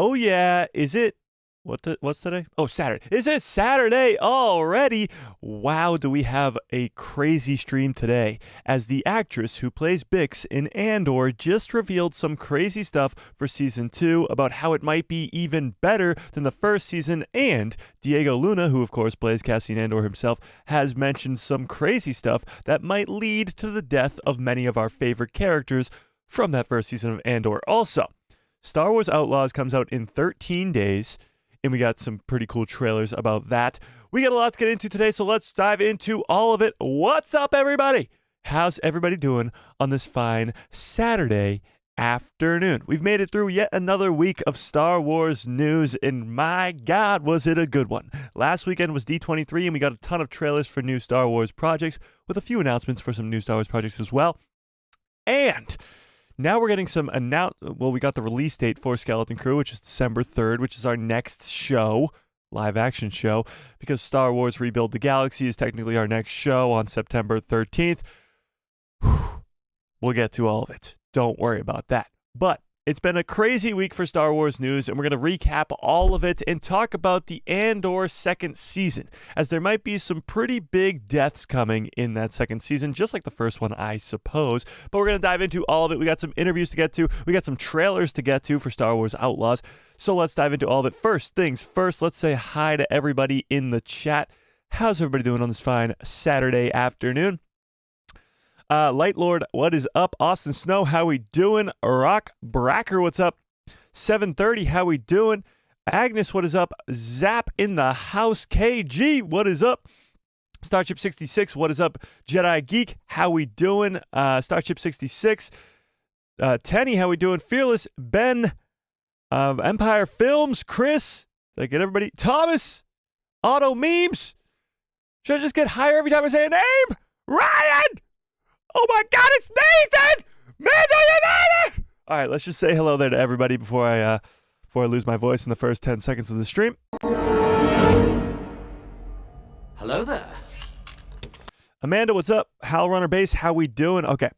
Oh yeah, is it? What's today? Oh, Saturday. Is it Saturday already? Wow, do we have a crazy stream today as the actress who plays Bix in Andor just revealed some crazy stuff for season 2 about how it might be even better than the first season, and Diego Luna, who of course plays Cassian Andor himself, has mentioned some crazy stuff that might lead to the death of many of our favorite characters from that first season of Andor. Also, Star Wars Outlaws comes out in 13 days. And we got some pretty cool trailers about that. We got a lot to get into today, so let's dive into all of it. What's up, everybody? How's everybody doing on this fine Saturday afternoon? We've made it through yet another week of Star Wars news, and my God, was it a good one. Last weekend was D23, and we got a ton of trailers for new Star Wars projects, with a few announcements for some new Star Wars projects as well. And now we're getting some we got the release date for Skeleton Crew, which is December 3rd, which is our next show, live action show, because Star Wars Rebuild the Galaxy is technically our next show on September 13th. We'll get to all of it. Don't worry about that. But it's been a crazy week for Star Wars news, and we're going to recap all of it and talk about the Andor second season, as there might be some pretty big deaths coming in that second season, just like the first one, I suppose. But we're going to dive into all of it. We got some interviews to get to. We got some trailers to get to for Star Wars Outlaws. So let's dive into all of it. First things first, let's say hi to everybody in the chat. How's everybody doing on this fine Saturday afternoon? Light Lord, what is up? Austin Snow, how we doing? Rock Bracker, what's up? 730, how we doing? Agnes, what is up? Zap in the house. KG, what is up? Starship 66, what is up? Jedi Geek, how we doing? Starship 66. Tenny, how we doing? Fearless, Ben, Empire Films, Chris, did I get everybody? Thomas, Auto Memes. Should I just get higher every time I say a name? Ryan! Oh my God, it's Nathan! Man, all right, let's just say hello there to everybody before I lose my voice in the first 10 seconds of the stream. Hello there. Amanda, what's up? Hal Runner Base, how we doing? Okay,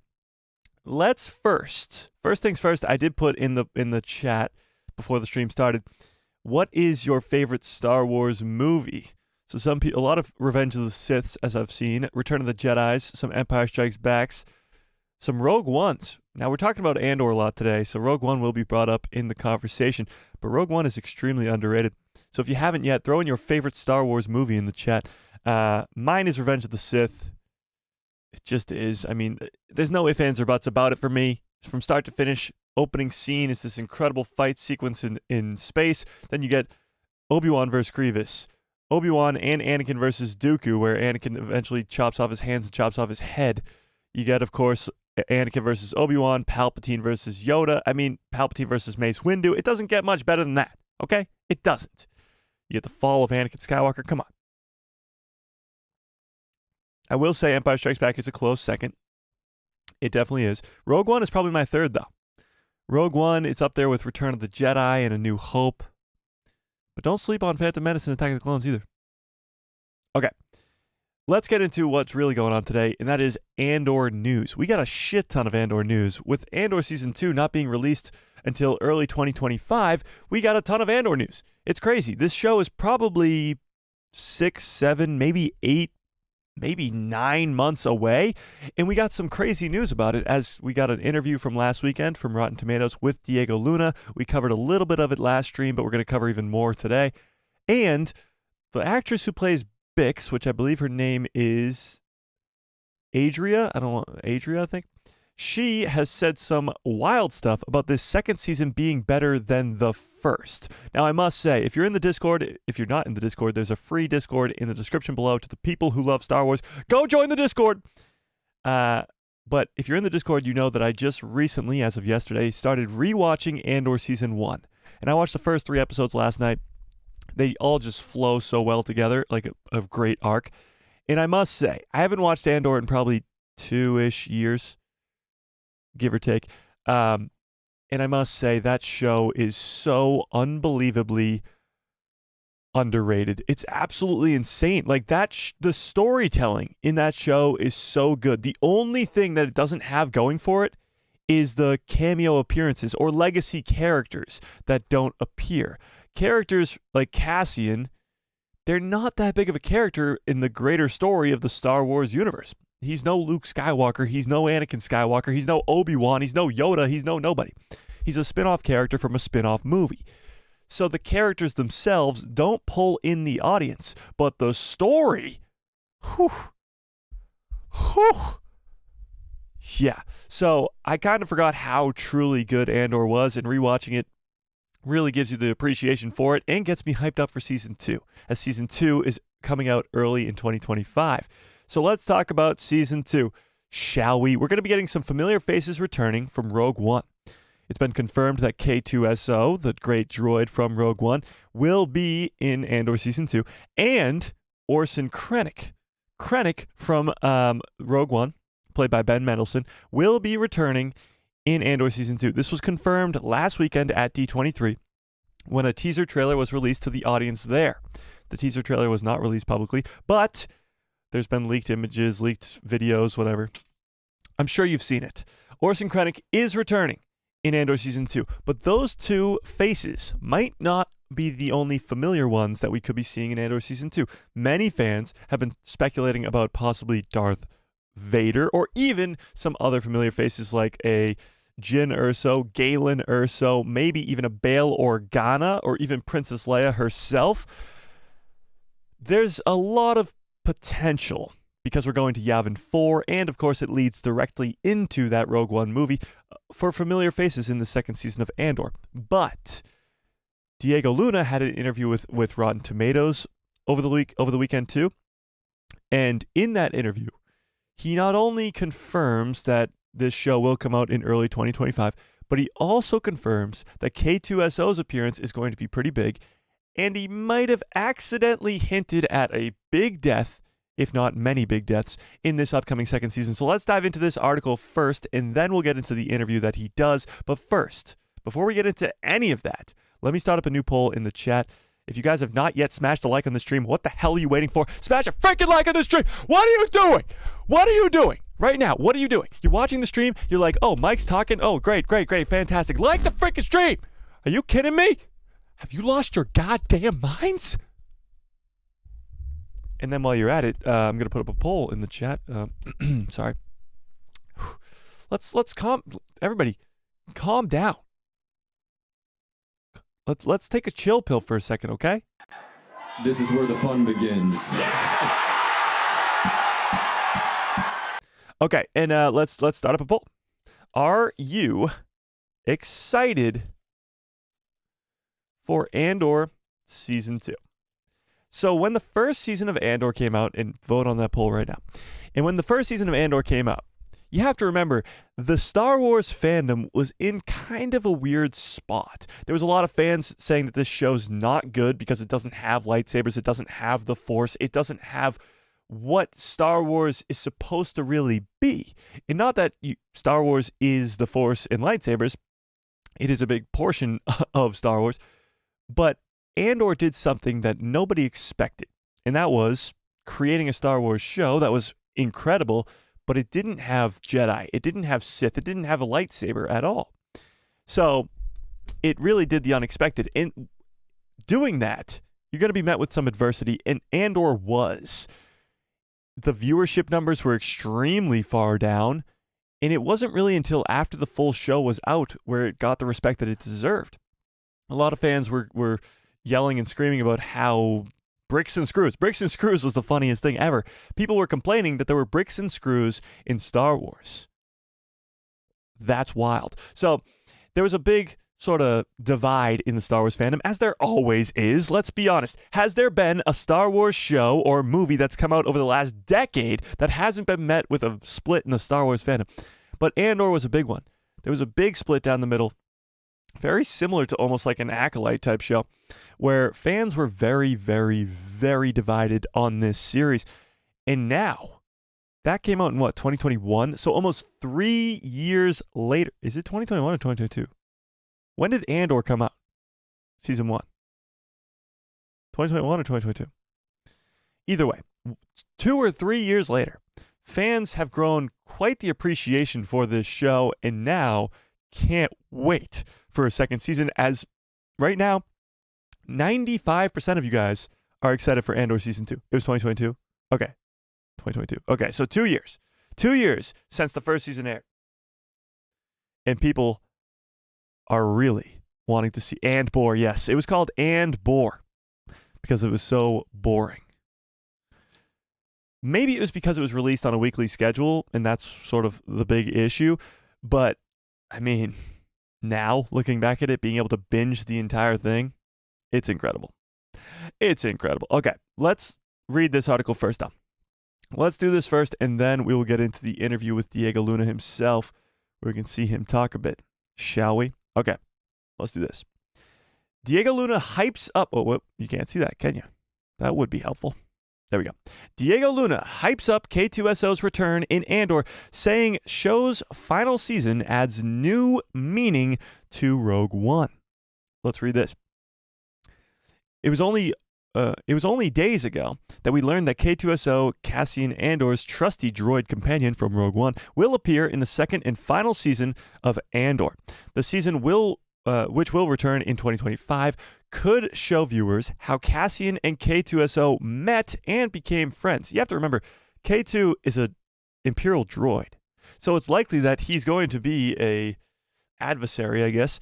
let's first things first. I did put in the chat before the stream started. What is your favorite Star Wars movie? So a lot of Revenge of the Siths, as I've seen, Return of the Jedis, some Empire Strikes Backs, some Rogue Ones. Now, we're talking about Andor a lot today, so Rogue One will be brought up in the conversation, but Rogue One is extremely underrated. So if you haven't yet, throw in your favorite Star Wars movie in the chat. Mine is Revenge of the Sith. It just is. I mean, there's no ifs, ands, or buts about it for me. From start to finish, opening scene is this incredible fight sequence in space. Then you get Obi-Wan versus Grievous. Obi-Wan and Anakin versus Dooku, where Anakin eventually chops off his hands and chops off his head. You get, of course, Anakin versus Obi-Wan, Palpatine versus Yoda. I mean, Palpatine versus Mace Windu. It doesn't get much better than that, okay? It doesn't. You get the fall of Anakin Skywalker. Come on. I will say Empire Strikes Back is a close second. It definitely is. Rogue One is probably my third, though. Rogue One, it's up there with Return of the Jedi and A New Hope. But don't sleep on Phantom Menace and Attack of the Clones either. Okay, let's get into what's really going on today, and that is Andor news. We got a shit ton of Andor news. With Andor Season 2 not being released until early 2025, we got a ton of Andor news. It's crazy. This show is probably 6, 7, maybe 8, maybe 9 months away, and we got some crazy news about it, as we got an interview from last weekend from Rotten Tomatoes with Diego Luna. We covered a little bit of it last stream, but we're going to cover even more today. And the actress who plays Bix, which I believe her name is Adria, I think. She has said some wild stuff about this second season being better than the first. Now, I must say, if you're in the Discord, if you're not in the Discord, there's a free Discord in the description below to the people who love Star Wars. Go join the Discord! But if you're in the Discord, you know that I just recently, as of yesterday, started rewatching Andor Season 1. And I watched the first 3 episodes last night. They all just flow so well together, like a great arc. And I must say, I haven't watched Andor in probably 2-ish years, give or take. And I must say, that show is so unbelievably underrated. It's absolutely insane. Like, the storytelling in that show is so good. The only thing that it doesn't have going for it is the cameo appearances or legacy characters that don't appear. Characters like Cassian, they're not that big of a character in the greater story of the Star Wars universe. He's no Luke Skywalker. He's no Anakin Skywalker. He's no Obi-Wan. He's no Yoda. He's no nobody. He's a spin-off character from a spin-off movie. So the characters themselves don't pull in the audience, but the story, yeah. So I kind of forgot how truly good Andor was, and rewatching it really gives you the appreciation for it and gets me hyped up for Season 2, as Season 2 is coming out early in 2025. So let's talk about Season 2, shall we? We're going to be getting some familiar faces returning from Rogue One. It's been confirmed that K2SO, the great droid from Rogue One, will be in Andor Season 2, and Orson Krennic. Krennic from Rogue One, played by Ben Mendelsohn, will be returning in Andor Season 2. This was confirmed last weekend at D23 when a teaser trailer was released to the audience there. The teaser trailer was not released publicly, but there's been leaked images, leaked videos, whatever. I'm sure you've seen it. Orson Krennic is returning in Andor Season 2, but those two faces might not be the only familiar ones that we could be seeing in Andor Season 2. Many fans have been speculating about possibly Darth Vader, or even some other familiar faces like a Jyn Erso, Galen Erso, maybe even a Bail Organa, or even Princess Leia herself. There's a lot of potential because we're going to Yavin 4, and of course it leads directly into that Rogue One movie for familiar faces in the second season of Andor. But Diego Luna had an interview with Rotten Tomatoes over the weekend too, and in that interview, he not only confirms that this show will come out in early 2025, but he also confirms that K2SO's appearance is going to be pretty big, and he might have accidentally hinted at a big death, if not many big deaths, in this upcoming second season. So let's dive into this article first, and then we'll get into the interview that he does. But first, before we get into any of that, let me start up a new poll in the chat. If you guys have not yet smashed a like on the stream, what the hell are you waiting for? Smash a freaking like on the stream! What are you doing? What are you doing? Right now, what are you doing? You're watching the stream, you're like, oh, Mike's talking, oh, great, fantastic. Like the freaking stream! Are you kidding me? Have you lost your goddamn minds? And then while you're at it, I'm going to put up a poll in the chat. Sorry. Let's everybody, calm down. Let's take a chill pill for a second, okay? This is where the fun begins. Okay, and let's start up a poll. Are you excited for Andor Season 2? So when the first season of Andor came out, and vote on that poll right now, and when the first season of Andor came out, you have to remember, the Star Wars fandom was in kind of a weird spot. There was a lot of fans saying that this show's not good because it doesn't have lightsabers, it doesn't have the Force, it doesn't have what Star Wars is supposed to really be. And not that Star Wars is the Force and lightsabers, it is a big portion of Star Wars, but Andor did something that nobody expected, and that was creating a Star Wars show that was incredible, but it didn't have Jedi, it didn't have Sith, it didn't have a lightsaber at all. So it really did the unexpected. And doing that, you're going to be met with some adversity, and Andor was. The viewership numbers were extremely far down, and it wasn't really until after the full show was out where it got the respect that it deserved. A lot of fans were yelling and screaming about how bricks and screws was the funniest thing ever. People were complaining that there were bricks and screws in Star Wars. That's wild. So there was a big sort of divide in the Star Wars fandom, as there always is. Let's be honest. Has there been a Star Wars show or movie that's come out over the last decade that hasn't been met with a split in the Star Wars fandom? But Andor was a big one. There was a big split down the middle, very similar to almost like an Acolyte type show, where fans were very, very, very divided on this series. And now, that came out in what, 2021? So almost 3 years later. Is it 2021 or 2022? When did Andor come out? Season 1. 2021 or 2022? Either way, 2 or 3 years later, fans have grown quite the appreciation for this show and now can't wait for a second season, as right now, 95% of you guys are excited for Andor Season 2. It was 2022? Okay. 2022. Okay, so 2 years. 2 years since the first season aired. And people are really wanting to see Andor. Yes, it was called Andor because it was so boring. Maybe it was because it was released on a weekly schedule, and that's sort of the big issue. But, I mean, now, looking back at it, being able to binge the entire thing, it's incredible. It's incredible. Okay, let's read this article first now. Let's do this first, and then we will get into the interview with Diego Luna himself, where we can see him talk a bit. Shall we? Okay, let's do this. Diego Luna hypes up... Oh, you can't see that, can you? That would be helpful. There we go. Diego Luna hypes up K2SO's return in Andor, saying show's final season adds new meaning to Rogue One. Let's read this. It was only days ago that we learned that K2SO, Cassian Andor's trusty droid companion from Rogue One, will appear in the second and final season of Andor. The season which will return in 2025, could show viewers how Cassian and K2SO met and became friends. You have to remember, K2 is an Imperial droid, so it's likely that he's going to be a adversary, I guess,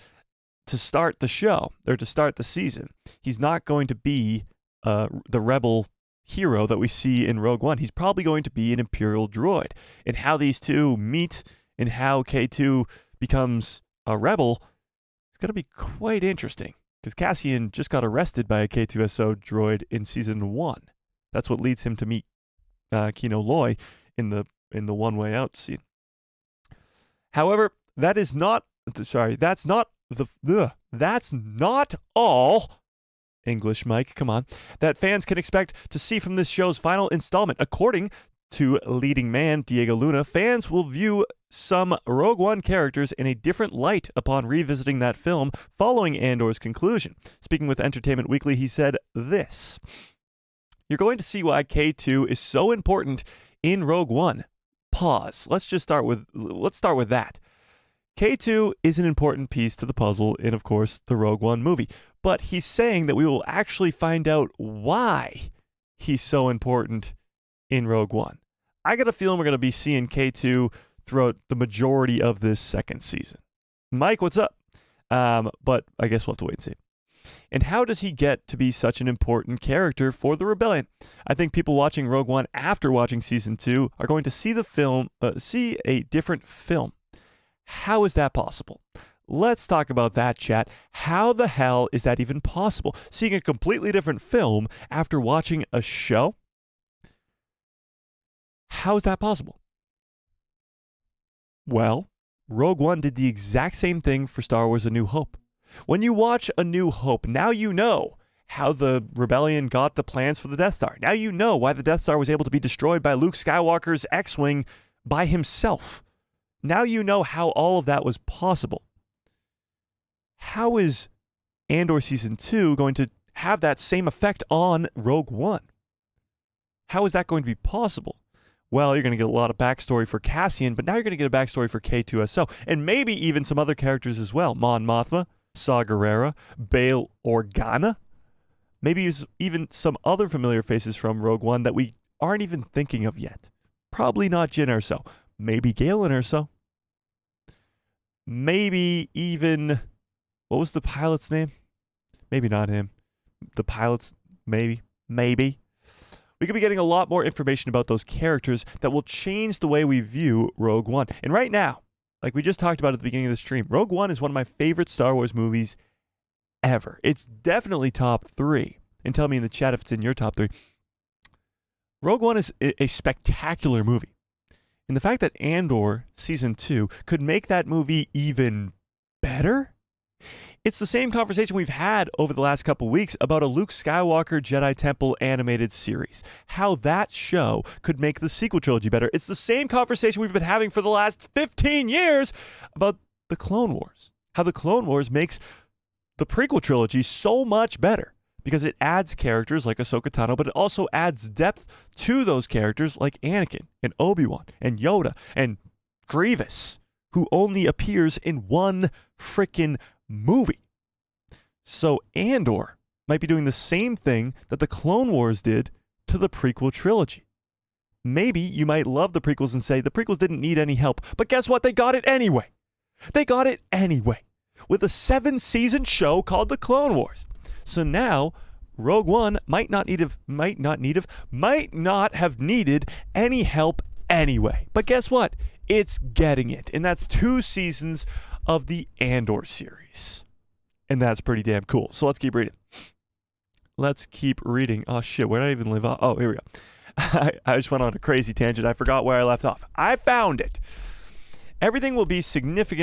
to start the show, or to start the season. He's not going to be the rebel hero that we see in Rogue One. He's probably going to be an Imperial droid. And how these two meet and how K2 becomes a rebel, it's going to be quite interesting. Because Cassian just got arrested by a K2SO droid in Season 1. That's what leads him to meet Kino Loy in the One Way Out scene. However, that's not all, English Mike, come on, that fans can expect to see from this show's final installment. According to leading man Diego Luna, fans will view some Rogue One characters in a different light upon revisiting that film following Andor's conclusion. Speaking with Entertainment Weekly, he said this: "You're going to see why K2 is so important in Rogue One." Pause. Let's start with that. K2 is an important piece to the puzzle in, of course, the Rogue One movie. But he's saying that we will actually find out why he's so important in Rogue One. I got a feeling we're going to be seeing K2 throughout the majority of this second season. Mike, what's up? But I guess we'll have to wait and see. And how does he get to be such an important character for the rebellion? I think people watching Rogue One after watching Season 2 are going to see see a different film. How is that possible? Let's talk about that, chat. How the hell is that even possible? Seeing a completely different film after watching a show? How is that possible? Well, Rogue One did the exact same thing for Star Wars A New Hope. When you watch A New Hope, now you know how the rebellion got the plans for the Death Star. Now you know why the Death Star was able to be destroyed by Luke Skywalker's X-Wing by himself. Now you know how all of that was possible. How is Andor Season 2 going to have that same effect on Rogue One? How is that going to be possible? Well, you're going to get a lot of backstory for Cassian, but now you're going to get a backstory for K2SO, and maybe even some other characters as well. Mon Mothma, Saw Gerrera, Bail Organa. Maybe even some other familiar faces from Rogue One that we aren't even thinking of yet. Probably not Jyn Erso. Maybe Galen Erso. Maybe even... What was the pilot's name? Maybe not him. The pilot's... Maybe. We could be getting a lot more information about those characters that will change the way we view Rogue One. And right now, like we just talked about at the beginning of the stream, Rogue One is one of my favorite Star Wars movies ever. It's definitely top 3. And tell me in the chat if it's in your top 3. Rogue One is a spectacular movie. And the fact that Andor Season 2 could make that movie even better? It's the same conversation we've had over the last couple weeks about a Luke Skywalker Jedi Temple animated series. How that show could make the sequel trilogy better. It's the same conversation we've been having for the last 15 years about the Clone Wars. How the Clone Wars makes the prequel trilogy so much better. because it adds characters like Ahsoka Tano, but it also adds depth to those characters like Anakin and Obi-Wan and Yoda and Grievous, who only appears in one frickin' movie. So Andor might be doing the same thing that the Clone Wars did to the prequel trilogy. Maybe you might love the prequels and say the prequels didn't need any help, but guess what? They got it anyway. They got it anyway with a 7-season show called The Clone Wars. So now Rogue One might not have needed any help anyway. But guess what? It's getting it. And that's 2 seasons of the Andor series. And that's pretty damn cool. So let's keep reading. Oh shit, where did I even leave off? Oh, here we go. I just went on a crazy tangent. I forgot where I left off. I found it. Everything will be signified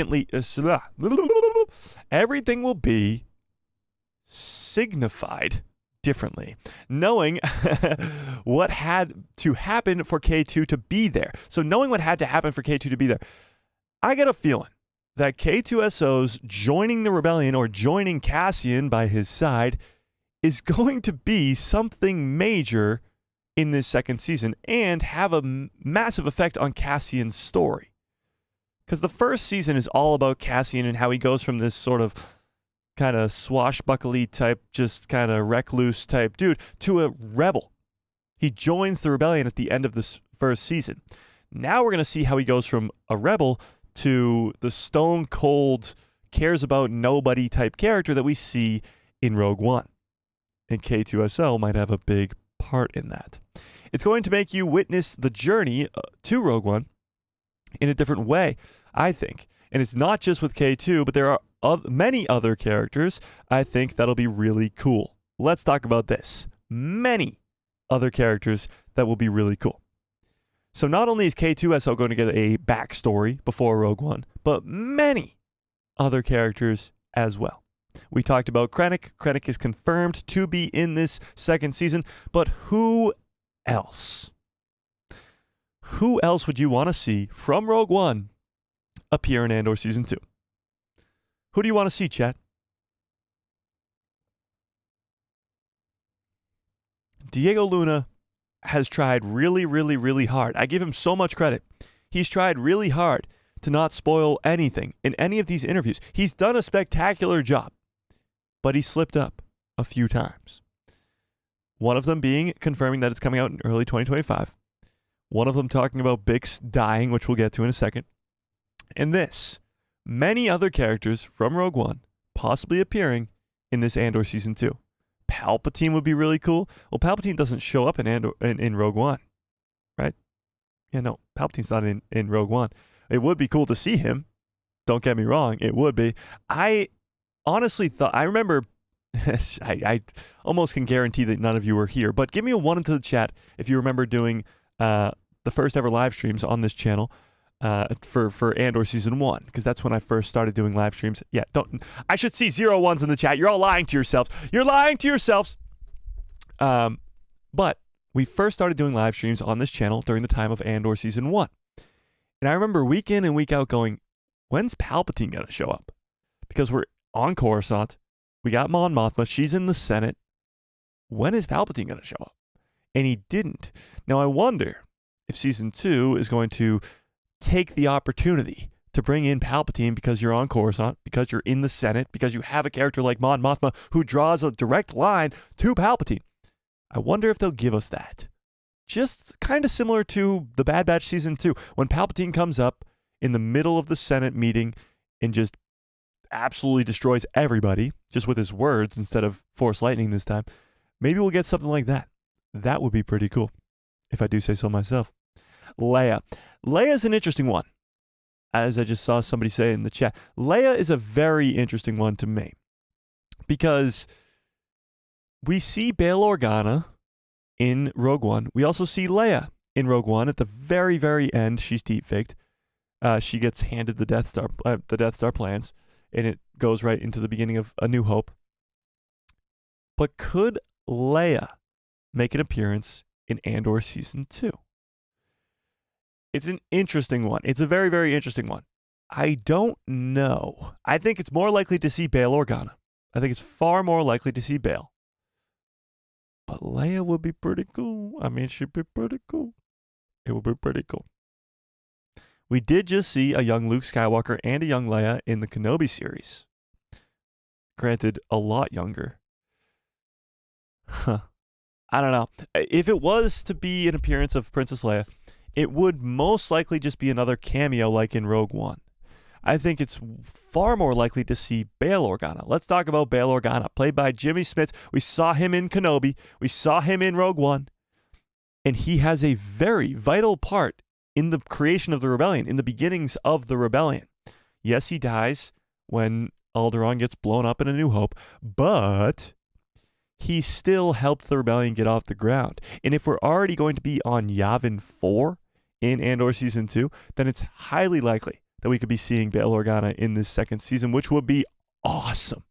differently, knowing what had to happen for K2 to be there. So knowing what had to happen for K2 to be there, I get a feeling that K2SO's joining the rebellion or joining Cassian by his side is going to be something major in this second season and have a massive effect on Cassian's story. Because the first season is all about Cassian and how he goes from this sort of kind of swashbuckly type, just kind of recluse type dude to a rebel. He joins the rebellion at the end of this first season. Now we're going to see how he goes from a rebel to the stone cold, cares about nobody type character that we see in Rogue One. And K2SO might have a big part in that. It's going to make you witness the journey to Rogue One in a different way, I think. And it's not just with K2, but there are many other characters I think that'll be really cool. Let's talk about this. Many other characters that will be really cool. So not only is K2SO going to get a backstory before Rogue One, but many other characters as well. We talked about Krennic. Krennic is confirmed to be in this second season, but who else? Who else would you want to see from Rogue One appear in Andor Season 2? Who do you want to see, chat? Diego Luna has tried really, really, really hard. I give him so much credit. He's tried really hard to not spoil anything in any of these interviews. He's done a spectacular job, but he slipped up a few times. One of them being confirming that it's coming out in early 2025. One of them talking about Bix dying, which we'll get to in a second. And this, many other characters from Rogue One possibly appearing in this Andor Season 2. Palpatine would be really cool. Well, Palpatine doesn't show up in Rogue One, right? Yeah, no, Palpatine's not in Rogue One. It would be cool to see him. Don't get me wrong, it would be. I honestly thought, I remember, I almost can guarantee that none of you were here, but give me a 1 into the chat if you remember doing the first ever live streams on this channel for Andor Season 1, because that's when I first started doing live streams. Yeah, I should see 0 1s in the chat. You're all lying to yourselves. You're lying to yourselves. But we first started doing live streams on this channel during the time of Andor Season 1. And I remember week in and week out going, when's Palpatine going to show up? Because we're on Coruscant. We got Mon Mothma. She's in the Senate. When is Palpatine going to show up? And he didn't. Now I wonder if Season 2 is going to take the opportunity to bring in Palpatine because you're on Coruscant, because you're in the Senate, because you have a character like Mon Mothma who draws a direct line to Palpatine. I wonder if they'll give us that. Just kind of similar to the Bad Batch Season 2, when Palpatine comes up in the middle of the Senate meeting and just absolutely destroys everybody, just with his words instead of Force Lightning this time. Maybe we'll get something like that. That would be pretty cool, if I do say so myself. Leia. Leia's an interesting one. As I just saw somebody say in the chat, Leia is a very interesting one to me. Because we see Bail Organa in Rogue One. We also see Leia in Rogue One. At the very, very end, she's deep-faked. She gets handed the Death Star plans, and it goes right into the beginning of A New Hope. But could Leia make an appearance in Andor Season 2? It's an interesting one. It's a very, very interesting one. I don't know. I think it's more likely to see Bail Organa. I think it's far more likely to see Bail. But Leia would be pretty cool. I mean, she'd be pretty cool. It would be pretty cool. We did just see a young Luke Skywalker and a young Leia in the Kenobi series. Granted, a lot younger. Huh. I don't know. If it was to be an appearance of Princess Leia, it would most likely just be another cameo like in Rogue One. I think it's far more likely to see Bail Organa. Let's talk about Bail Organa, played by Jimmy Smits. We saw him in Kenobi. We saw him in Rogue One. And he has a very vital part in the creation of the rebellion, in the beginnings of the rebellion. Yes, he dies when Alderaan gets blown up in A New Hope, but he still helped the rebellion get off the ground. And if we're already going to be on Yavin 4 in Andor Season 2, then it's highly likely that we could be seeing Bail Organa in this second season, which would be awesome.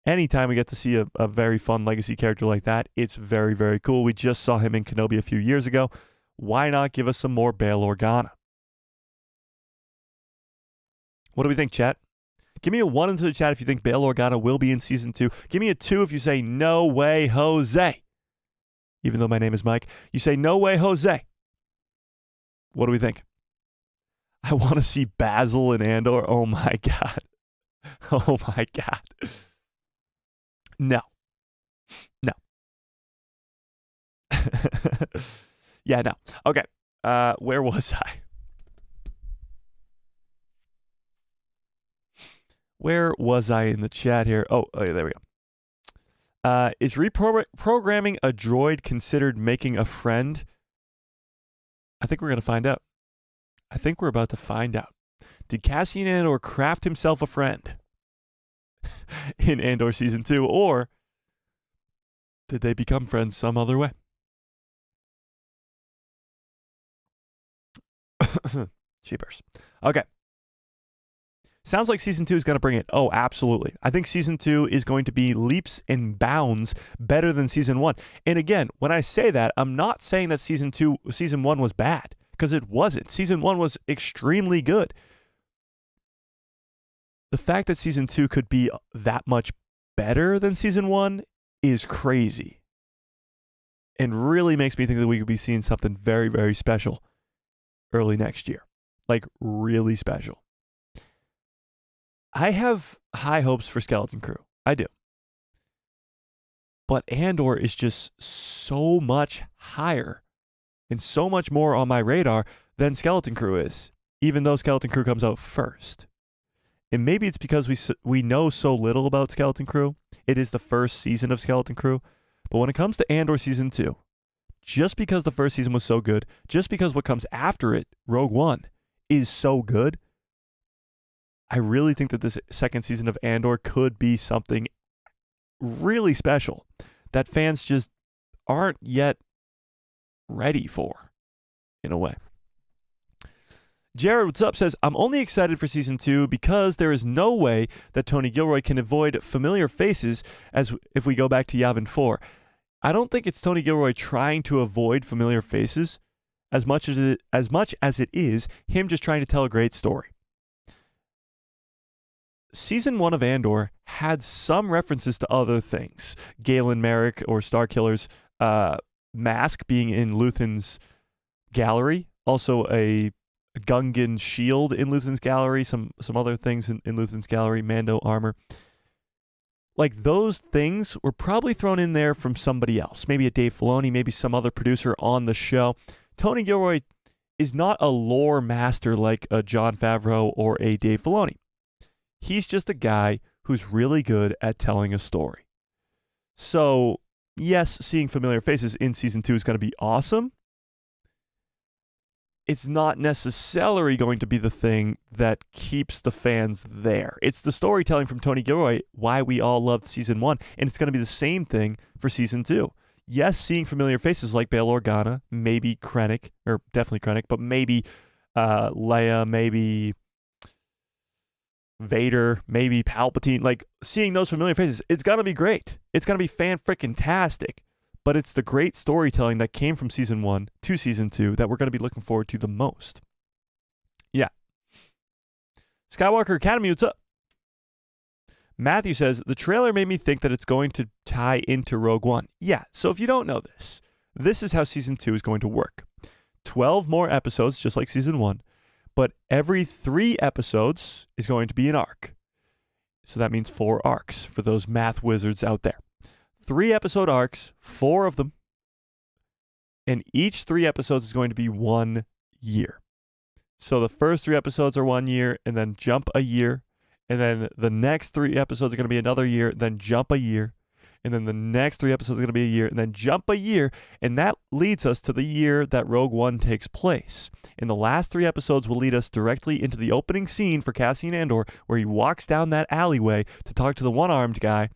Anytime we get to see a very fun legacy character like that, it's very, very cool. We just saw him in Kenobi a few years ago. Why not give us some more Bail Organa? What do we think, chat? Give me a 1 into the chat if you think Bail Organa will be in Season 2. Give me a 2 if you say, no way, Jose. Even though my name is Mike, you say, no way, Jose. What do we think? I want to see Basil and Andor. Oh, my God. Oh, my God. No. No. Yeah, no. Okay. Where was I? Where was I in the chat here? Oh, there we go. Is reprogramming a droid considered making a friend? I think we're going to find out. I think we're about to find out. Did Cassian Andor craft himself a friend in Andor Season 2, or did they become friends some other way? Cheapers. Okay. Sounds like Season 2 is going to bring it. Oh, absolutely. I think Season 2 is going to be leaps and bounds better than Season 1. And again, when I say that, I'm not saying that Season 1 was bad, because it wasn't. Season 1 was extremely good. The fact that Season 2 could be that much better than Season 1 is crazy. And really makes me think that we could be seeing something very, very special early next year. Like, really special. I have high hopes for Skeleton Crew. I do. But Andor is just so much higher and so much more on my radar than Skeleton Crew is, even though Skeleton Crew comes out first. And maybe it's because we know so little about Skeleton Crew. It is the first season of Skeleton Crew. But when it comes to Andor Season 2, just because the first season was so good, just because what comes after it, Rogue One, is so good, I really think that this second season of Andor could be something really special that fans just aren't yet ready for, in a way. Jared, what's up, says, I'm only excited for Season 2 because there is no way that Tony Gilroy can avoid familiar faces as if we go back to Yavin 4. I don't think it's Tony Gilroy trying to avoid familiar faces as much as it is him just trying to tell a great story. Season 1 of Andor had some references to other things. Galen Merrick or Starkiller's mask being in Luthen's gallery. Also a Gungan shield in Luthen's gallery. Some other things in Luthen's gallery. Mando armor. Like, those things were probably thrown in there from somebody else. Maybe a Dave Filoni, maybe some other producer on the show. Tony Gilroy is not a lore master like a Jon Favreau or a Dave Filoni. He's just a guy who's really good at telling a story. So, yes, seeing familiar faces in Season 2 is going to be awesome. It's not necessarily going to be the thing that keeps the fans there. It's the storytelling from Tony Gilroy, why we all loved Season 1, and it's going to be the same thing for Season 2. Yes, seeing familiar faces like Bail Organa, maybe Krennic, or definitely Krennic, but maybe Leia, maybe Vader, maybe Palpatine, like seeing those familiar faces, it's going to be great. It's going to be fan-freaking-tastic. But it's the great storytelling that came from Season 1 to Season 2 that we're going to be looking forward to the most. Yeah. Skywalker Academy, what's up? Matthew says, the trailer made me think that it's going to tie into Rogue One. Yeah, so if you don't know this, this is how Season 2 is going to work. 12 more episodes, just like Season 1, but every 3 episodes is going to be an arc. So that means 4 arcs for those math wizards out there. 3-episode arcs, 4 of them, and each 3 episodes is going to be 1 year. So the first 3 episodes are 1 year, and then jump a year, and then the next 3 episodes are going to be another year, then jump a year, and then the next 3 episodes are going to be a year, and then jump a year, and that leads us to the year that Rogue One takes place. And the last 3 episodes will lead us directly into the opening scene for Cassian Andor, where he walks down that alleyway to talk to the one-armed guy,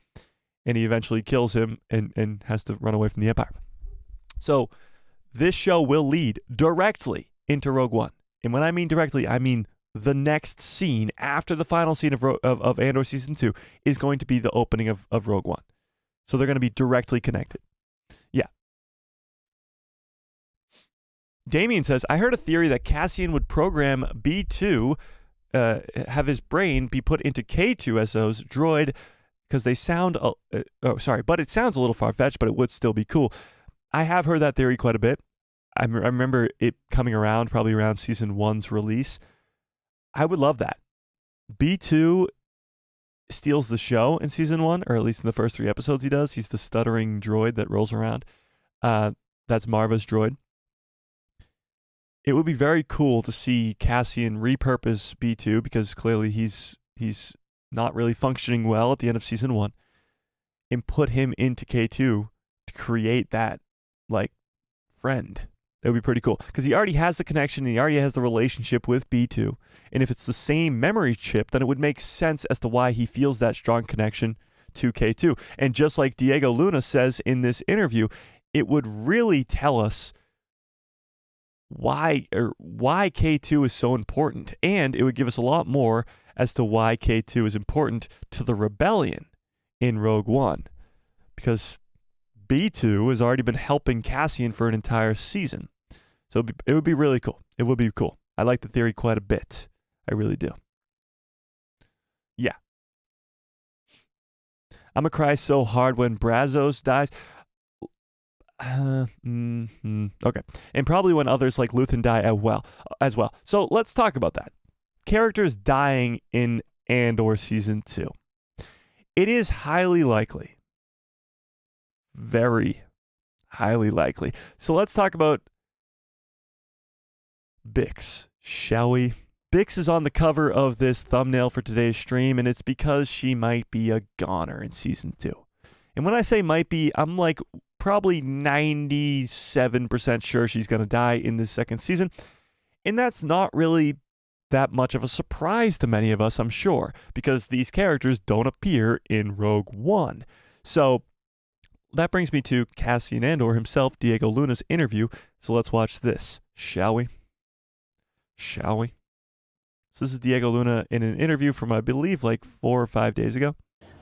and he eventually kills him and has to run away from the Empire. So this show will lead directly into Rogue One. And when I mean directly, I mean the next scene after the final scene of Andor Season 2 is going to be the opening of Rogue One. So they're going to be directly connected. Yeah. Damien says, I heard a theory that Cassian would program B2, have his brain be put into K2SO's droid because they sound, but it sounds a little far-fetched, but it would still be cool. I have heard that theory quite a bit. I remember it coming around, probably around Season 1's release. I would love that. B2 steals the show in Season 1, or at least in the first 3 episodes he does. He's the stuttering droid that rolls around. That's Marva's droid. It would be very cool to see Cassian repurpose B2 because clearly he's not really functioning well at the end of Season 1 and put him into K2 to create that, like, friend. That would be pretty cool because he already has the connection and he already has the relationship with B2. And if it's the same memory chip, then it would make sense as to why he feels that strong connection to K2. And just like Diego Luna says in this interview, it would really tell us why K2 is so important. And it would give us a lot more as to why K2 is important to the rebellion in Rogue One. Because B2 has already been helping Cassian for an entire season. So it would be really cool. It would be cool. I like the theory quite a bit. I really do. Yeah. I'm going to cry so hard when Brazos dies. Okay. And probably when others like Luthen die as well. So let's talk about that. Characters dying in Andor Season 2. It is highly likely. Very highly likely. So let's talk about Bix, shall we? Bix is on the cover of this thumbnail for today's stream, and it's because she might be a goner in Season 2. And when I say might be, I'm like probably 97% sure she's going to die in this second season. And that's not really that much of a surprise to many of us, I'm sure, because these characters don't appear in Rogue One. So that brings me to Cassian Andor himself, Diego Luna's interview. So let's watch this, shall we? Shall we? So this is Diego Luna in an interview from, I believe, like 4 or 5 days ago.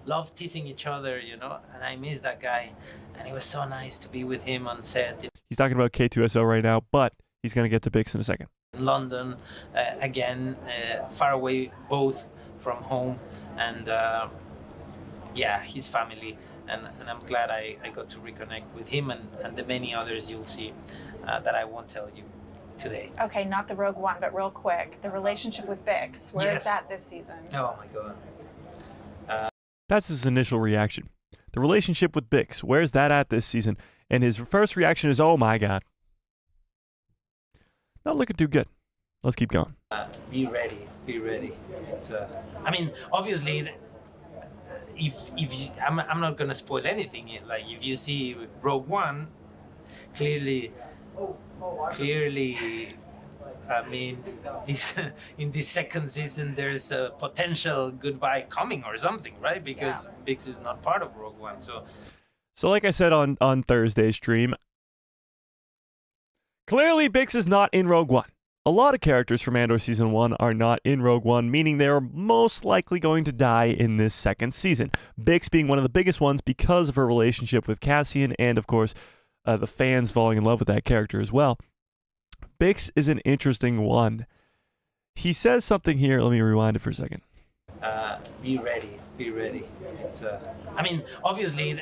Love teasing each other, you know, and I miss that guy. And it was so nice to be with him on set. He's talking about K2SO right now, but he's going to get to Bix in a second. In London, again, far away both from home and, his family. And I'm glad I got to reconnect with him and the many others you'll see that I won't tell you today. Okay, not the Rogue One, but real quick, the relationship with Bix. Where is that this season? Oh my God. That's his initial reaction. The relationship with Bix, where's that at this season? And his first reaction is, oh my God. Not looking too good. Let's keep going. Be ready. It's obviously, if you, I'm not gonna spoil anything. Like if you see Rogue One, clearly, I mean, in this second season, there's a potential goodbye coming or something, right? Because Bix is not part of Rogue One. So like I said on Thursday's stream, clearly Bix is not in Rogue One. A lot of characters from Andor Season 1 are not in Rogue One, meaning they are most likely going to die in this second season. Bix being one of the biggest ones because of her relationship with Cassian and, of course, the fans falling in love with that character as well. Bix is an interesting one. He says something here. Let me rewind it for a second. be ready. It's I mean, obviously,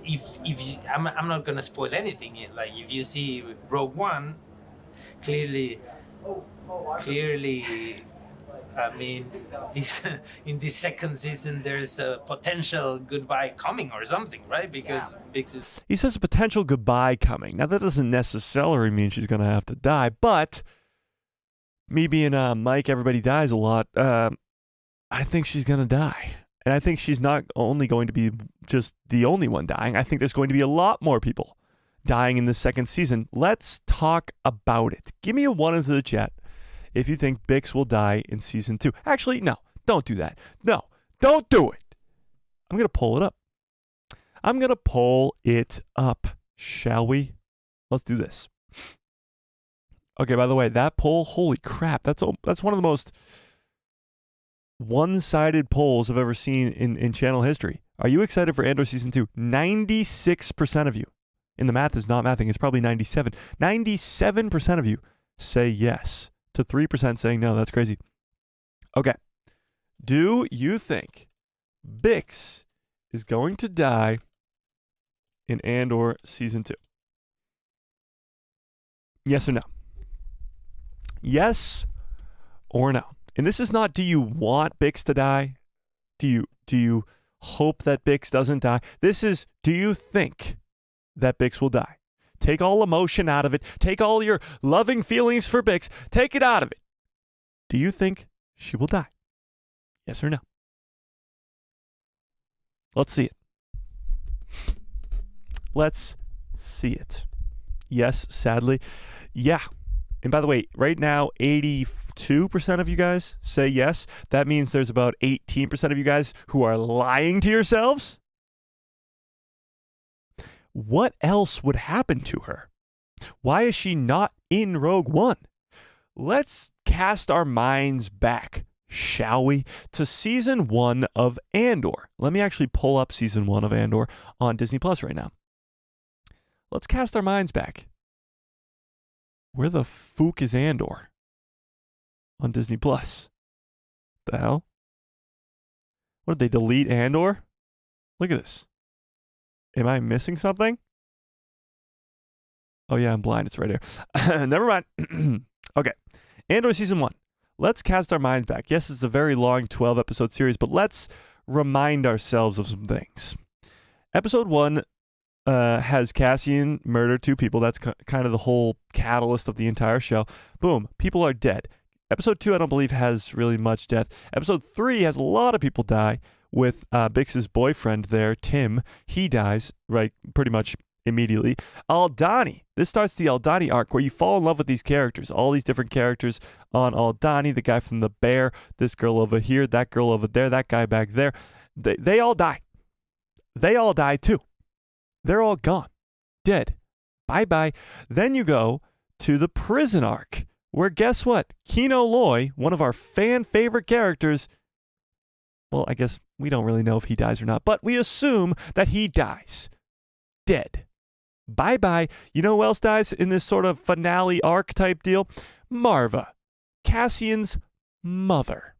if you, I'm not gonna spoil anything. Like if you see Rogue One, clearly, I mean, this in this second season, there's a potential goodbye coming or something, right? Because Bix is. He says a potential goodbye coming. Now, that doesn't necessarily mean she's going to have to die, but me being Mike, everybody dies a lot. I think she's going to die. And I think she's not only going to be just the only one dying. I think there's going to be a lot more people dying in the second season. Let's talk about it. Give me a 1 into the chat if you think Bix will die in season 2. Actually, no, don't do that. No, don't do it. I'm going to pull it up. Shall we? Let's do this. Okay, by the way, that poll, holy crap, that's one of the most one-sided polls I've ever seen in channel history. Are you excited for Andor season 2? 96% of you. And the math is not mathing. It's probably 97. 97% of you say yes to 3% saying no. That's crazy. Okay. Do you think Bix is going to die in Andor season 2? Yes or no? Yes or no? And this is not, do you want Bix to die? Do you hope that Bix doesn't die? This is, do you think that Bix will die? Take all emotion out of it. Take all your loving feelings for Bix. Take it out of it. Do you think she will die? Yes or no? Let's see it. Let's see it. Yes, sadly. Yeah. And by the way, right now, 82% of you guys say yes. That means there's about 18% of you guys who are lying to yourselves. What else would happen to her? Why is she not in Rogue One? Let's cast our minds back, shall we, to season 1 of Andor. Let me actually pull up season 1 of Andor on Disney Plus right now. Let's cast our minds back. Where the fook is Andor on Disney Plus? The hell? What, did they delete Andor? Look at this. Am I missing something? Oh yeah, I'm blind. It's right here. Never mind. Okay. Andor season 1. Let's cast our minds back. Yes, it's a very long 12-episode series, but let's remind ourselves of some things. Episode 1 has Cassian murder 2 people. That's kind of the whole catalyst of the entire show. Boom. People are dead. Episode 2, I don't believe, has really much death. Episode 3 has a lot of people die. With Bix's boyfriend there, Tim, he dies, right, pretty much immediately. Aldhani. This starts the Aldhani arc where you fall in love with these characters, all these different characters on Aldhani, the guy from The Bear, this girl over here, that girl over there, that guy back there. They all die. They all die too. They're all gone. Dead. Bye-bye. Then you go to the prison arc where, guess what? Kino Loy, one of our fan-favorite characters, well, I guess we don't really know if he dies or not, but we assume that he dies. Dead. Bye-bye. You know who else dies in this sort of finale arc type deal? Marva, Cassian's mother.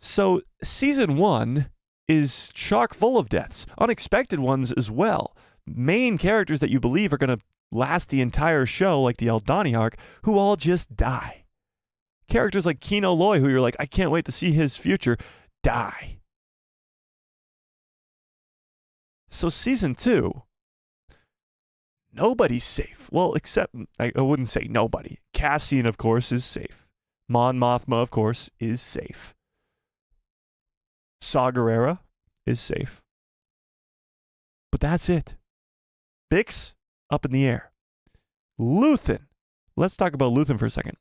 So season 1 is chock full of deaths, unexpected ones as well. Main characters that you believe are going to last the entire show, like the Aldhani arc, who all just die. Characters like Kino Loy, who you're like, I can't wait to see his future, die. So season 2, nobody's safe. Well, except, I wouldn't say nobody. Cassian, of course, is safe. Mon Mothma, of course, is safe. Saw Gerrera is safe. But that's it. Bix, up in the air. Luthen. Let's talk about Luthen for a second.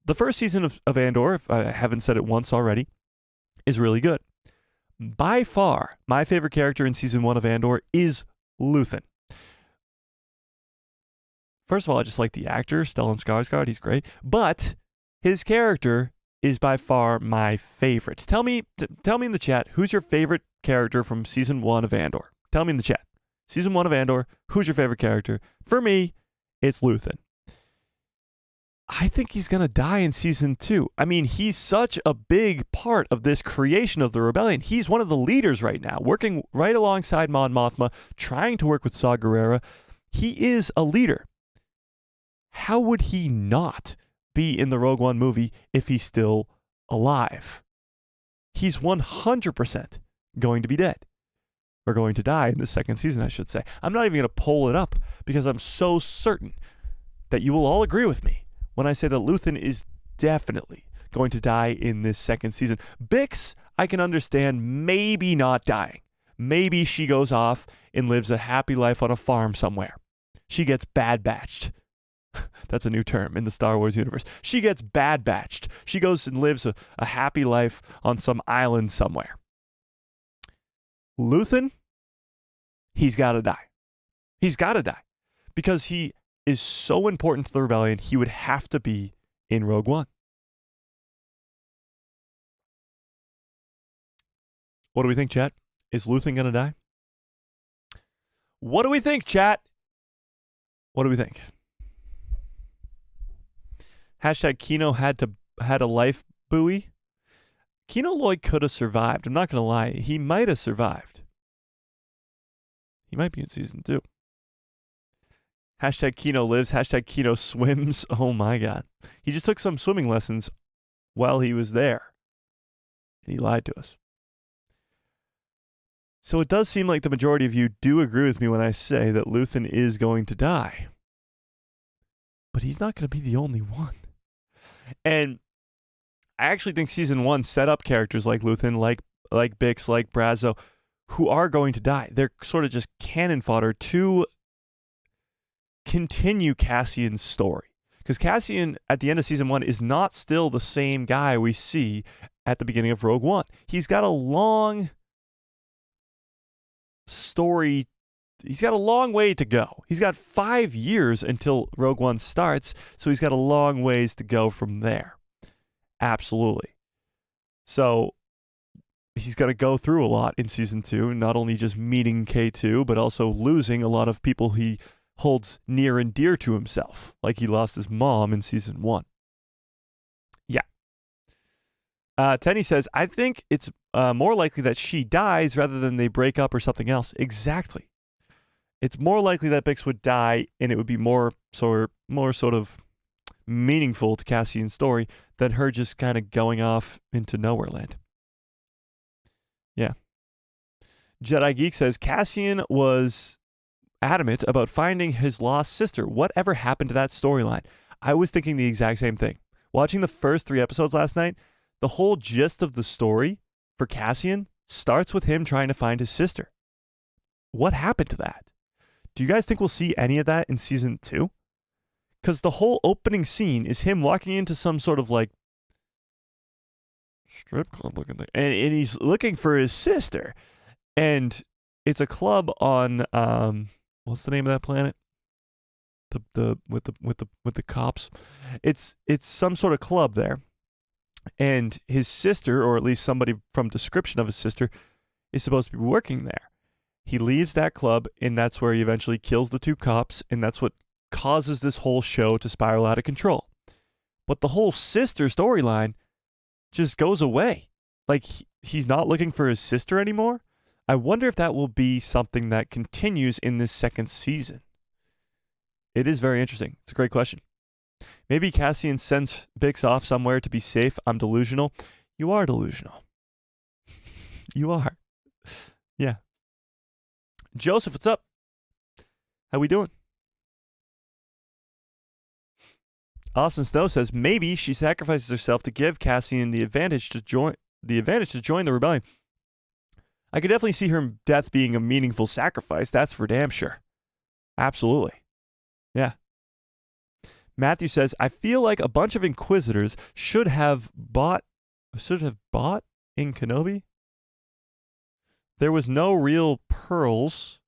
The first season of Andor, if I haven't said it once already, is really good. By far, my favorite character in season 1 of Andor is Luthen. First of all, I just like the actor, Stellan Skarsgård. He's great. But his character is by far my favorite. Tell me in the chat, who's your favorite character from season 1 of Andor? Tell me in the chat. Season 1 of Andor, who's your favorite character? For me, it's Luthen. I think he's going to die in season 2. I mean, he's such a big part of this creation of the rebellion. He's one of the leaders right now, working right alongside Mon Mothma, trying to work with Saw Gerrera. He is a leader. How would he not be in the Rogue One movie if he's still alive? He's 100% going to be dead. Or going to die in the second season, I should say. I'm not even going to pull it up because I'm so certain that you will all agree with me when I say that Luthen is definitely going to die in this second season. Bix, I can understand maybe not dying. Maybe she goes off and lives a happy life on a farm somewhere. She gets bad batched. That's a new term in the Star Wars universe. She gets bad batched. She goes and lives a happy life on some island somewhere. Luthen, he's got to die. He's got to die. Because he is so important to the rebellion, he would have to be in Rogue One. What do we think, chat? Is Luthen going to die? What do we think, chat? What do we think? Hashtag Kino had a life buoy. Kino Loy could have survived. I'm not going to lie. He might have survived. He might be in season 2. Hashtag Kino lives. Hashtag Kino swims. Oh my God. He just took some swimming lessons while he was there. And he lied to us. So it does seem like the majority of you do agree with me when I say that Luthen is going to die. But he's not going to be the only one. And I actually think season 1 set up characters like Luthen, like Bix, like Brazo, who are going to die. They're sort of just cannon fodder to continue Cassian's story. Because Cassian, at the end of season 1, is not still the same guy we see at the beginning of Rogue One. He's got a long story. He's got a long way to go. He's got 5 years until Rogue One starts, so he's got a long ways to go from there. Absolutely. So he's got to go through a lot in season 2, not only just meeting K2, but also losing a lot of people he holds near and dear to himself, like he lost his mom in season 1. Yeah. Tenny says, I think it's more likely that she dies rather than they break up or something else. Exactly. It's more likely that Bix would die, and it would be more sort of meaningful to Cassian's story than her just kind of going off into nowhere land. Yeah. Jedi Geek says, Cassian was adamant about finding his lost sister. Whatever happened to that storyline? I was thinking the exact same thing. Watching the first 3 episodes last night, the whole gist of the story for Cassian starts with him trying to find his sister. What happened to that? Do you guys think we'll see any of that in season 2? Because the whole opening scene is him walking into some sort of like strip club looking thing, and he's looking for his sister, and it's a club on what's the name of that planet? The with the cops. It's some sort of club there, and his sister, or at least somebody from description of his sister, is supposed to be working there. He leaves that club, and that's where he eventually kills the 2 cops, and that's what causes this whole show to spiral out of control. But the whole sister storyline just goes away. Like, he's not looking for his sister anymore. I wonder if that will be something that continues in this second season. It is very interesting. It's a great question. Maybe Cassian sends Bix off somewhere to be safe. I'm delusional. You are delusional. You are. Yeah. Joseph, what's up? How we doing? Austin Snow says maybe she sacrifices herself to give Cassian the advantage to join the rebellion. I could definitely see her death being a meaningful sacrifice. That's for damn sure. Absolutely. Yeah. Matthew says, I feel like a bunch of Inquisitors should have bought in Kenobi. There was no real pearls,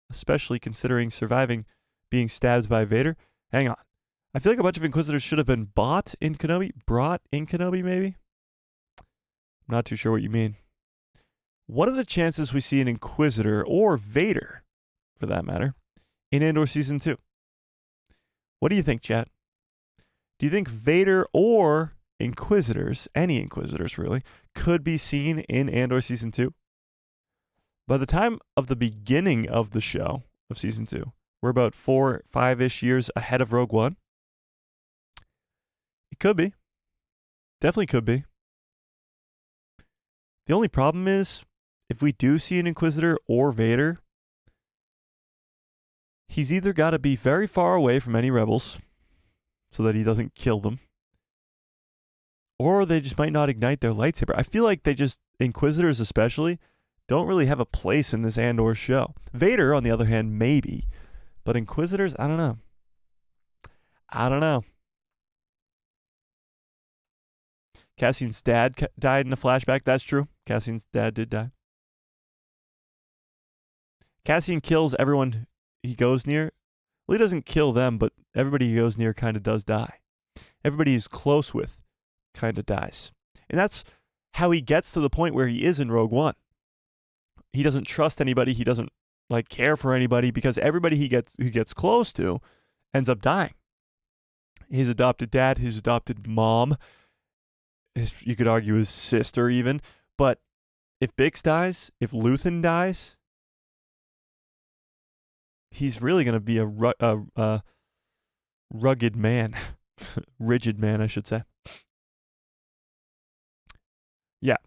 especially considering surviving being stabbed by Vader. Hang on. I feel like a bunch of Inquisitors should have been bought in Kenobi. Brought in Kenobi, maybe? I'm not too sure what you mean. What are the chances we see an Inquisitor, or Vader, for that matter, in Andor Season 2? What do you think, chat? Do you think Vader or Inquisitors, any Inquisitors really, could be seen in Andor Season 2? By the time of the beginning of the show, of Season 2, we're about 4-5-ish years ahead of Rogue One. It could be. Definitely could be. The only problem is, if we do see an Inquisitor or Vader, he's either got to be very far away from any rebels so that he doesn't kill them, or they just might not ignite their lightsaber. I feel like Inquisitors especially, don't really have a place in this Andor show. Vader, on the other hand, maybe. But Inquisitors, I don't know. Cassian's dad died in a flashback. That's true. Cassian's dad did die. Cassian kills everyone he goes near. Well, he doesn't kill them, but everybody he goes near kind of does die. Everybody he's close with kind of dies. And that's how he gets to the point where he is in Rogue One. He doesn't trust anybody. He doesn't care for anybody because everybody he gets close to ends up dying. His adopted dad, his adopted mom, you could argue his sister even. But if Bix dies, if Luthen dies, he's really going to be a rugged man. Rigid man, I should say. Yeah.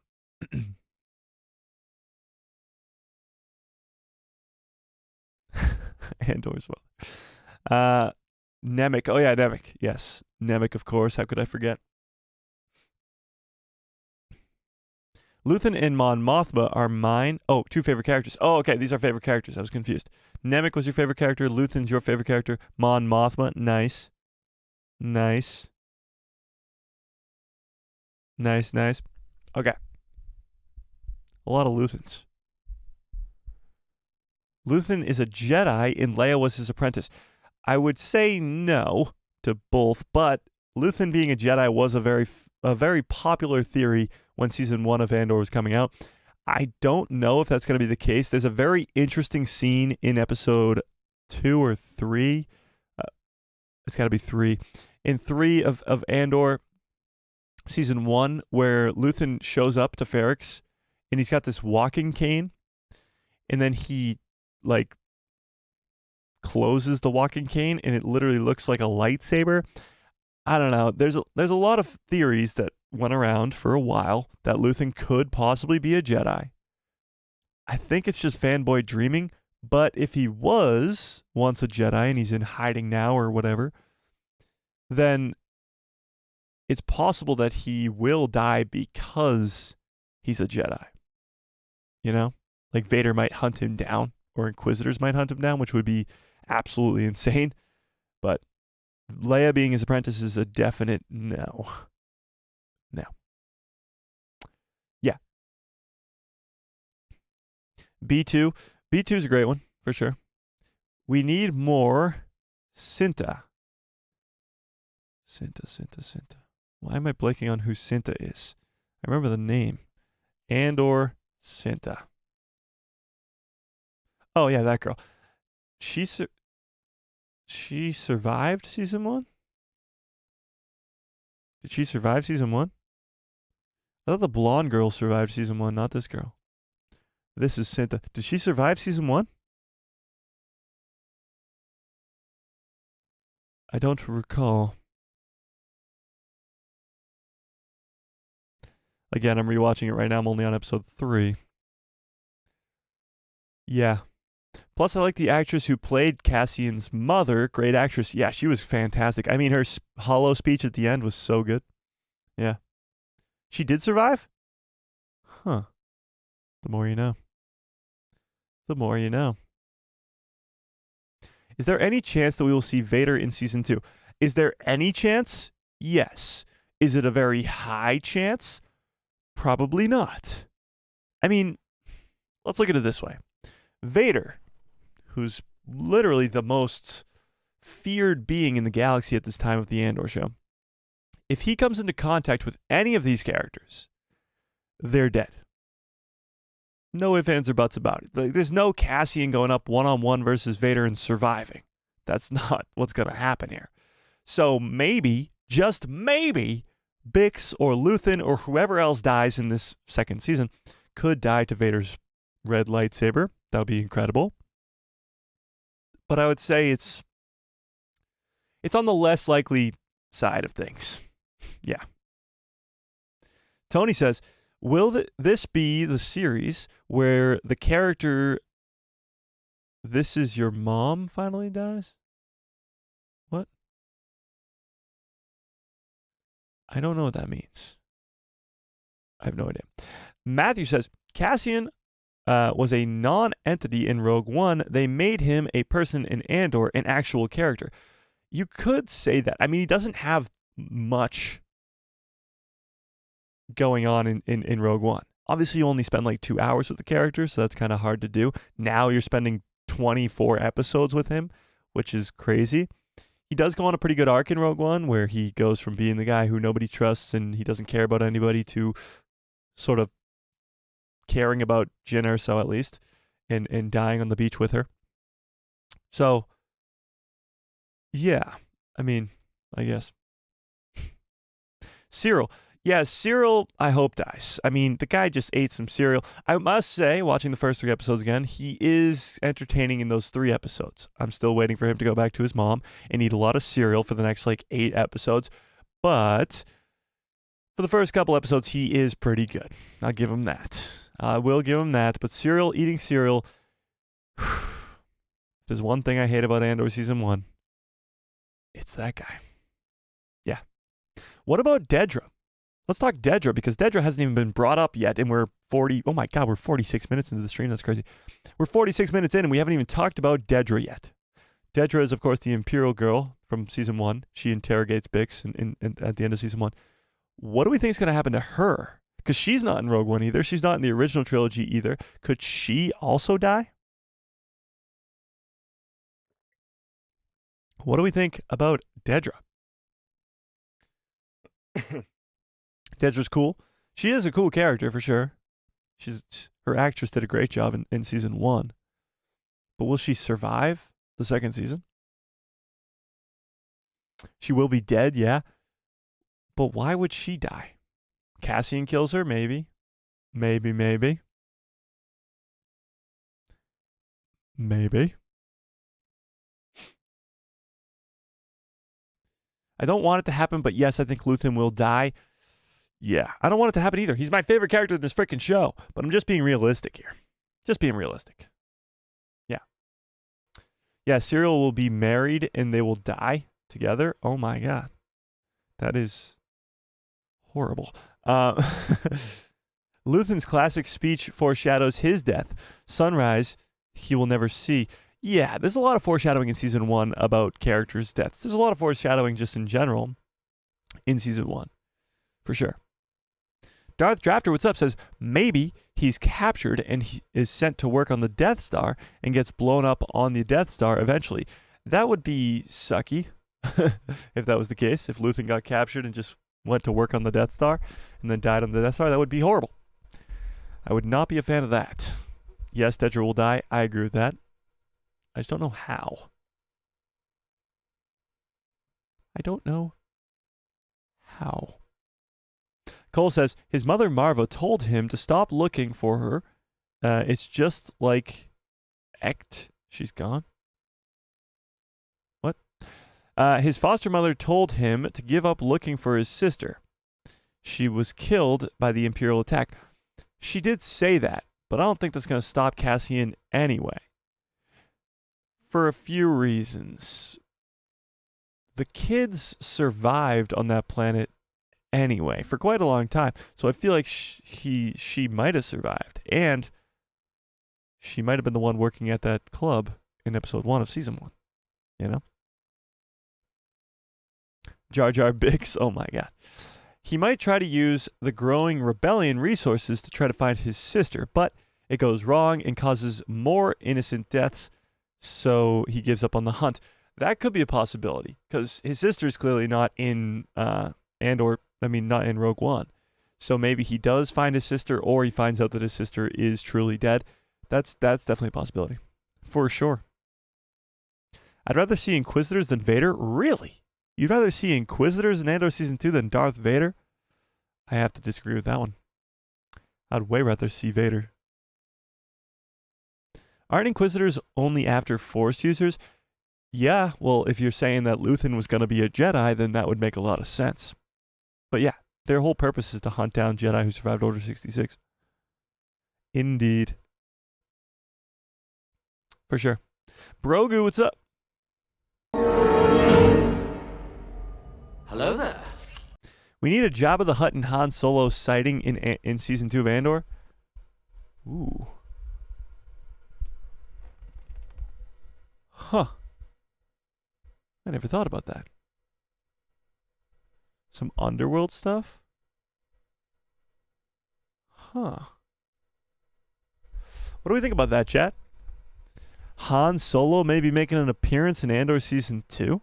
Andor as well. Nemec. Oh, yeah, Nemec. Yes. Nemec, of course. How could I forget? Luthen and Mon Mothma are mine. Oh, two favorite characters. Oh, okay. These are favorite characters. I was confused. Nemec was your favorite character. Luthen's your favorite character. Mon Mothma. Nice. Nice. Okay. A lot of Luthens. Luthen is a Jedi and Leia was his apprentice. I would say no to both, but Luthen being a Jedi was a very popular theory when Season 1 of Andor was coming out. I don't know if that's going to be the case. There's a very interesting scene in Episode 2 or 3. It's got to be 3. In 3 of Andor, Season 1, where Luthen shows up to Ferrix, and he's got this walking cane, and then he closes the walking cane and it literally looks like a lightsaber. I don't know. There's a lot of theories that went around for a while that Luthen could possibly be a Jedi. I think it's just fanboy dreaming, but if he was once a Jedi and he's in hiding now or whatever, then it's possible that he will die because he's a Jedi. You know? Like Vader might hunt him down, or Inquisitors might hunt him down, which would be absolutely insane. But Leia being his apprentice is a definite no. No. Yeah. B2. B2 is a great one, for sure. We need more Cinta. Cinta. Why am I blanking on who Cinta is? I remember the name. Andor Cinta. Oh, yeah, that girl. She survived Season 1? Did she survive Season 1? I thought the blonde girl survived Season 1, not this girl. This is Cinta. Did she survive Season 1? I don't recall. Again, I'm rewatching it right now. I'm only on Episode 3. Yeah. Plus, I like the actress who played Cassian's mother. Great actress. Yeah, she was fantastic. I mean, her hollow speech at the end was so good. Yeah. She did survive? Huh. The more you know. The more you know. Is there any chance that we will see Vader in Season 2? Is there any chance? Yes. Is it a very high chance? Probably not. I mean, let's look at it this way. Vader, who's literally the most feared being in the galaxy at this time of the Andor show, if he comes into contact with any of these characters, they're dead. No ifs, ands, or buts about it. There's no Cassian going up one-on-one versus Vader and surviving. That's not what's going to happen here. So maybe just maybe, Bix or Luthen or whoever else dies in this second season could die to Vader's red lightsaber. That would be incredible. But I would say it's on the less likely side of things. Yeah. Tony says, will this be the series where the character "This is your mom" finally dies? What? I don't know what that means. I have no idea. Matthew says, Cassian was a non-entity in Rogue One. They made him a person in Andor, an actual character. You could say that. I mean, he doesn't have much going on in Rogue One. Obviously, you only spend like 2 hours with the character, so that's kind of hard to do. Now you're spending 24 episodes with him, which is crazy. He does go on a pretty good arc in Rogue One, where he goes from being the guy who nobody trusts and he doesn't care about anybody to sort of caring about Jyn Erso at least, and dying on the beach with her. So, yeah, I mean, I guess. Cyril. Yeah, Cyril, I hope dies. I mean, the guy just ate some cereal. I must say, watching the first 3 episodes again, he is entertaining in those 3 episodes. I'm still waiting for him to go back to his mom and eat a lot of cereal for the next, 8 episodes. But for the first couple episodes, he is pretty good. I'll give him that. I will give him that. But eating cereal, there's one thing I hate about Andor Season 1. It's that guy. Yeah. What about Dedra? Let's talk Dedra, because Dedra hasn't even been brought up yet, and we're 46 minutes into the stream. That's crazy. We're 46 minutes in, and we haven't even talked about Dedra yet. Dedra is, of course, the Imperial girl from Season 1. She interrogates Bix at the end of Season 1. What do we think is going to happen to her? Because she's not in Rogue One either. She's not in the original trilogy either. Could she also die? What do we think about Dedra? Dedra's cool. She is a cool character for sure. Her actress did a great job in Season 1. But will she survive the second season? She will be dead, yeah. But why would she die? Cassian kills her, maybe. Maybe. I don't want it to happen, but yes, I think Luthen will die. Yeah, I don't want it to happen either. He's my favorite character in this freaking show, but I'm just being realistic here. Just being realistic. Yeah. Yeah, Cyril will be married and they will die together. Oh my God. That is horrible. Luthen's classic speech foreshadows his death. Sunrise, he will never see. Yeah, there's a lot of foreshadowing in Season 1 about characters' deaths. There's a lot of foreshadowing just in general in Season 1, for sure. Darth Drafter, what's up, says maybe he's captured and he is sent to work on the Death Star and gets blown up on the Death Star eventually. That would be sucky if that was the case. If Luthen got captured and just went to work on the Death Star and then died on the Death Star, that would be horrible. I would not be a fan of that. Yes, Dedra will die. I agree with that. I just don't know how. I don't know how. Cole says his mother Marva told him to stop looking for her. It's just like Ect. She's gone. What? His foster mother told him to give up looking for his sister. She was killed by the Imperial attack. She did say that, but I don't think that's going to stop Cassian anyway. For a few reasons. The kids survived on that planet anyway for quite a long time, so I feel like she might have survived, and she might have been the one working at that club in episode 1 of Season 1. You know? Jar Jar Bix, oh my God. He might try to use the growing rebellion resources to try to find his sister, but it goes wrong and causes more innocent deaths, so he gives up on the hunt. That could be a possibility, because his sister is clearly not in not in Rogue One. So maybe he does find his sister, or he finds out that his sister is truly dead. That's definitely a possibility. For sure. I'd rather see Inquisitors than Vader? Really? You'd rather see Inquisitors in Andor Season 2 than Darth Vader? I have to disagree with that one. I'd way rather see Vader. Aren't Inquisitors only after Force users? Yeah, well, if you're saying that Luthen was going to be a Jedi, then that would make a lot of sense. But yeah, their whole purpose is to hunt down Jedi who survived Order 66. Indeed. For sure. Brogu, what's up? Hello there. We need a Jabba the Hutt and Han Solo sighting in Season 2 of Andor. Ooh. Huh. I never thought about that. Some underworld stuff? Huh. What do we think about that, chat? Han Solo maybe making an appearance in Andor Season 2?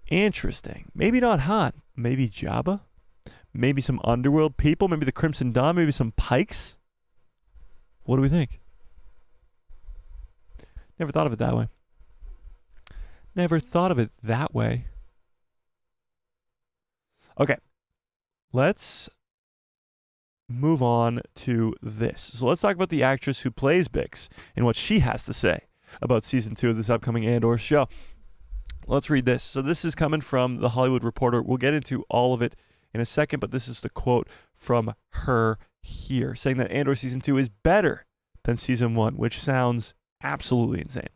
Interesting. Maybe not Han. Maybe Jabba? Maybe some underworld people? Maybe the Crimson Dawn? Maybe some Pikes? What do we think? Never thought of it that way. Never thought of it that way. Okay. Let's move on to this. So let's talk about the actress who plays Bix and what she has to say about Season 2 of this upcoming Andor show. Let's read this. So this is coming from The Hollywood Reporter. We'll get into all of it in a second, but this is the quote from her here, saying that Andor Season 2 is better than Season 1, which sounds absolutely insane.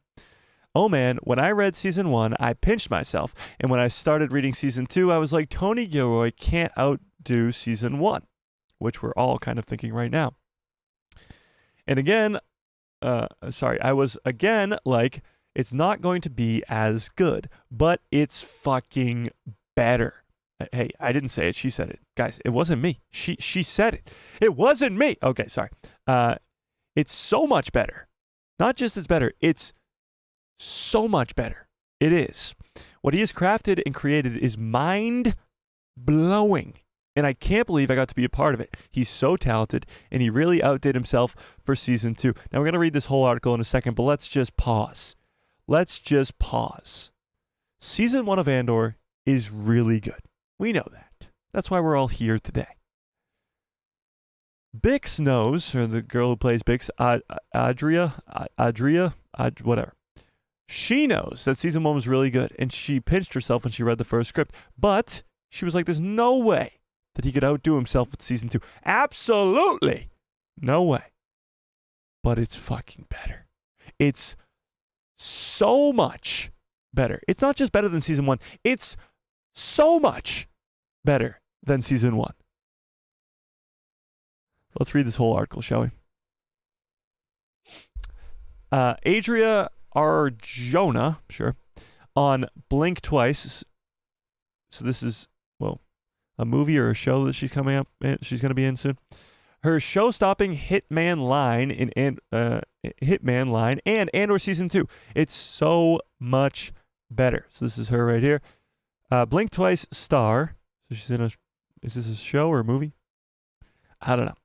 Oh man, when I read Season 1, I pinched myself, and when I started reading Season 2, I was like, Tony Gilroy can't outdo Season 1, which we're all kind of thinking right now. And again, I was again like, it's not going to be as good, but it's fucking better. Hey, I didn't say it. She said it. Guys, it wasn't me. She said it. It wasn't me. Okay, sorry. It's so much better. Not just it's better. It's so much better. It is. What he has crafted and created is mind-blowing. And I can't believe I got to be a part of it. He's so talented, and he really outdid himself for Season 2. Now, we're going to read this whole article in a second, but let's just pause. Season 1 of Andor is really good. We know that. That's why we're all here today. Bix knows, or the girl who plays Bix, Adria, whatever. She knows that Season 1 was really good, and she pinched herself when she read the first script. But she was like, there's no way that he could outdo himself with Season 2. Absolutely no way. But it's fucking better. It's so much better. It's not just better than Season 1. It's so much better than Season 1. Let's read this whole article, shall we? Adria Arjona, sure, on Blink Twice. So this is, well, a movie or a show that she's coming up in, she's going to be in soon. Her show-stopping Hitman line and Andor Season 2. It's so much better. So this is her right here. Blink Twice star. So she's in a, is this a show or a movie? I don't know.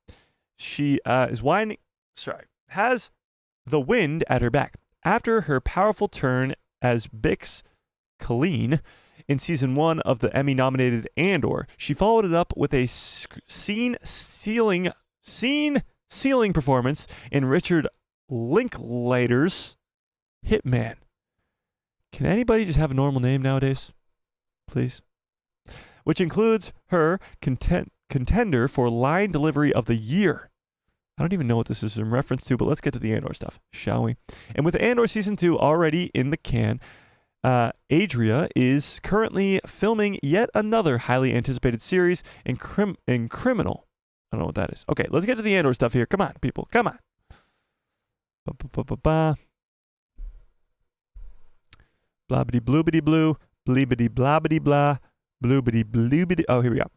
She has the wind at her back. After her powerful turn as Bix Colleen in Season 1 of the Emmy-nominated Andor, she followed it up with a scene-sealing performance in Richard Linklater's Hitman. Can anybody just have a normal name nowadays? Please. Which includes her contender for line delivery of the year. I don't even know what this is in reference to, but let's get to the Andor stuff, shall we? And with Andor Season 2 already in the can, Adria is currently filming yet another highly anticipated series in Criminal. I don't know what that is. Okay, let's get to the Andor stuff here. Come on, people. Come on. Blobbity bloobity blue. Bleebity blobbity blah. Bloobity bloobity. Oh, here we go.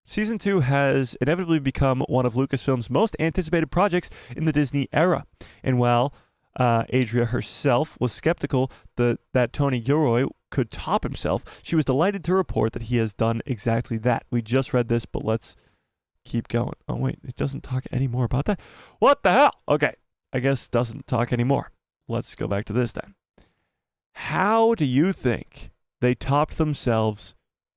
Season 2 has inevitably become one of Lucasfilm's most anticipated projects in the Disney era. And while Adria herself was skeptical that Tony Gilroy could top himself, she was delighted to report that he has done exactly that. We just read this, but let's keep going. Oh, wait, it doesn't talk any more about that? What the hell? Okay, I guess it doesn't talk anymore. let's go back to this then. How do you think they topped themselves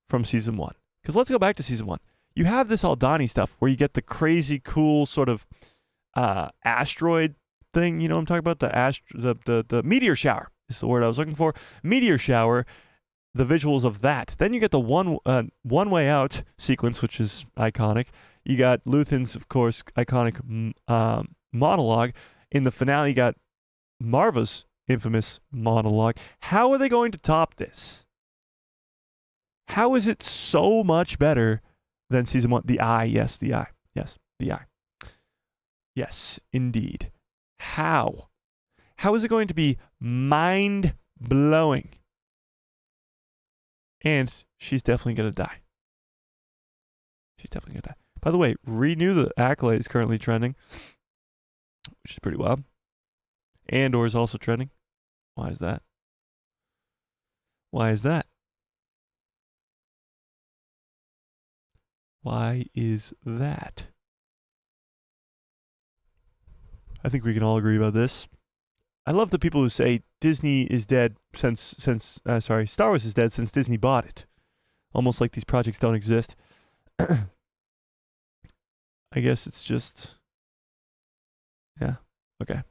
from season 1? Because let's go back to season 1. You have this Aldani stuff where you get the crazy cool sort of asteroid thing. You know what I'm talking about? The meteor shower is the word I was looking for. Meteor shower, the visuals of that. Then you get the one way out sequence, which is iconic. You got Luthen's, of course, iconic monologue. In the finale, you got Marva's infamous monologue. How are they going to top this? How is it so much better than season 1? The eye, yes, the eye. Yes, the eye. Yes, indeed. How? How is it going to be mind-blowing? And she's definitely going to die. She's definitely going to die. By the way, Renew the Accolade is currently trending, which is pretty wild. Andor is also trending. Why is that? Why is that? Why is that? I think we can all agree about this. I love the people who say Disney is dead Star Wars is dead since Disney bought it. Almost like these projects don't exist. I guess it's just, yeah, okay.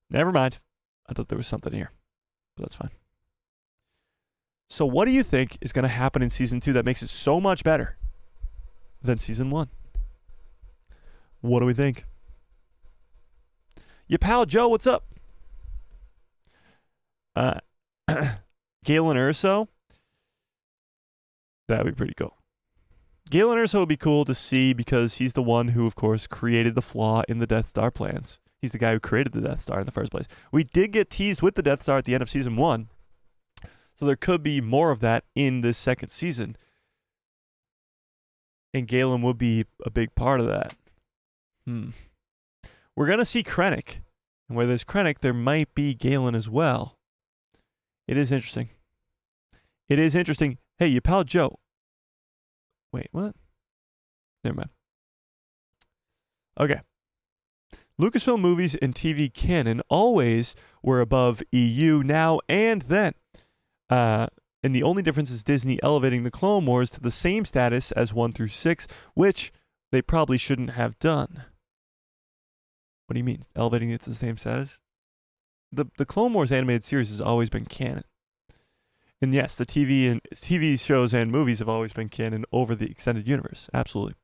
Never mind. I thought there was something here, but that's fine. So what do you think is going to happen in season 2 that makes it so much better than season 1? What do we think? Your pal Joe, what's up? Galen Erso. That'd be pretty cool. Galen Erso would be cool to see because he's the one who, of course, created the flaw in the Death Star plans. He's the guy who created the Death Star in the first place. We did get teased with the Death Star at the end of season 1, so there could be more of that in this second season. And Galen would be a big part of that. We're going to see Krennic. And where there's Krennic, there might be Galen as well. It is interesting. It is interesting. Hey, your pal Joe. Wait, what? Never mind. Okay. Lucasfilm movies and TV canon always were above EU now and then. And the only difference is Disney elevating the Clone Wars to the same status as 1 through 6, which they probably shouldn't have done. What do you mean? Elevating it to the same status? The Clone Wars animated series has always been canon. And yes, the TV shows and movies have always been canon over the extended universe. Absolutely.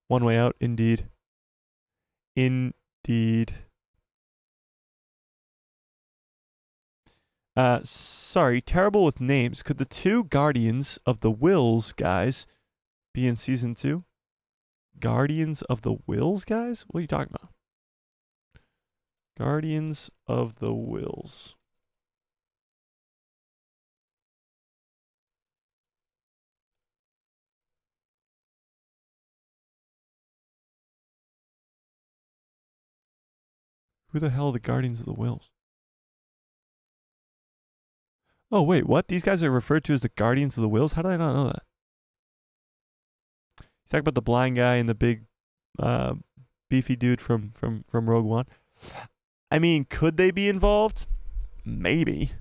One way out, indeed. Indeed. Sorry, terrible with names. Could the 2 Guardians of the Wills guys be in season 2? Guardians of the Wills guys? What are you talking about? Guardians of the Wills. Who the hell are the Guardians of the Wills? Oh, wait, what? These guys are referred to as the Guardians of the Wills? How did I not know that? He's talking about the blind guy and the big, beefy dude from Rogue One. I mean, could they be involved? Maybe.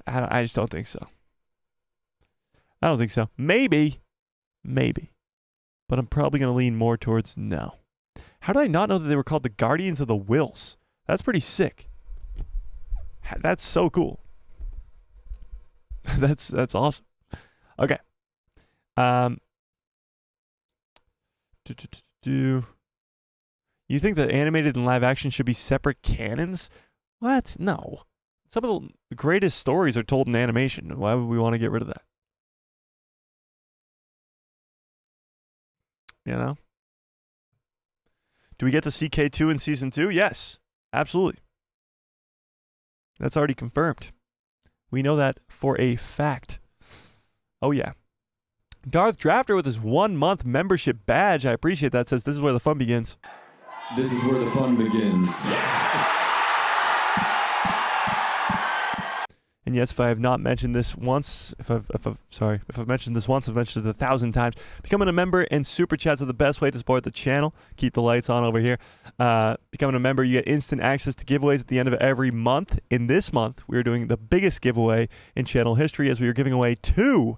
I just don't think so. I don't think so. Maybe. But I'm probably going to lean more towards no. How did I not know that they were called the Guardians of the Wills? That's pretty sick. That's so cool. That's awesome. Okay. You think that animated and live action should be separate canons? What? No. Some of the greatest stories are told in animation. Why would we want to get rid of that? You know? Do we get to see K2 in season 2? Yes. Absolutely. That's already confirmed. We know that for a fact. Oh, yeah. Darth Drafter with his 1-month membership badge. I appreciate that. Says this is where the fun begins. This is where the fun begins. And yes, if I have not mentioned this once, if I've mentioned this once, I've mentioned it 1,000 times. Becoming a member and super chats are the best way to support the channel. Keep the lights on over here. Becoming a member, you get instant access to giveaways at the end of every month. In this month, we are doing the biggest giveaway in channel history, as we are giving away 2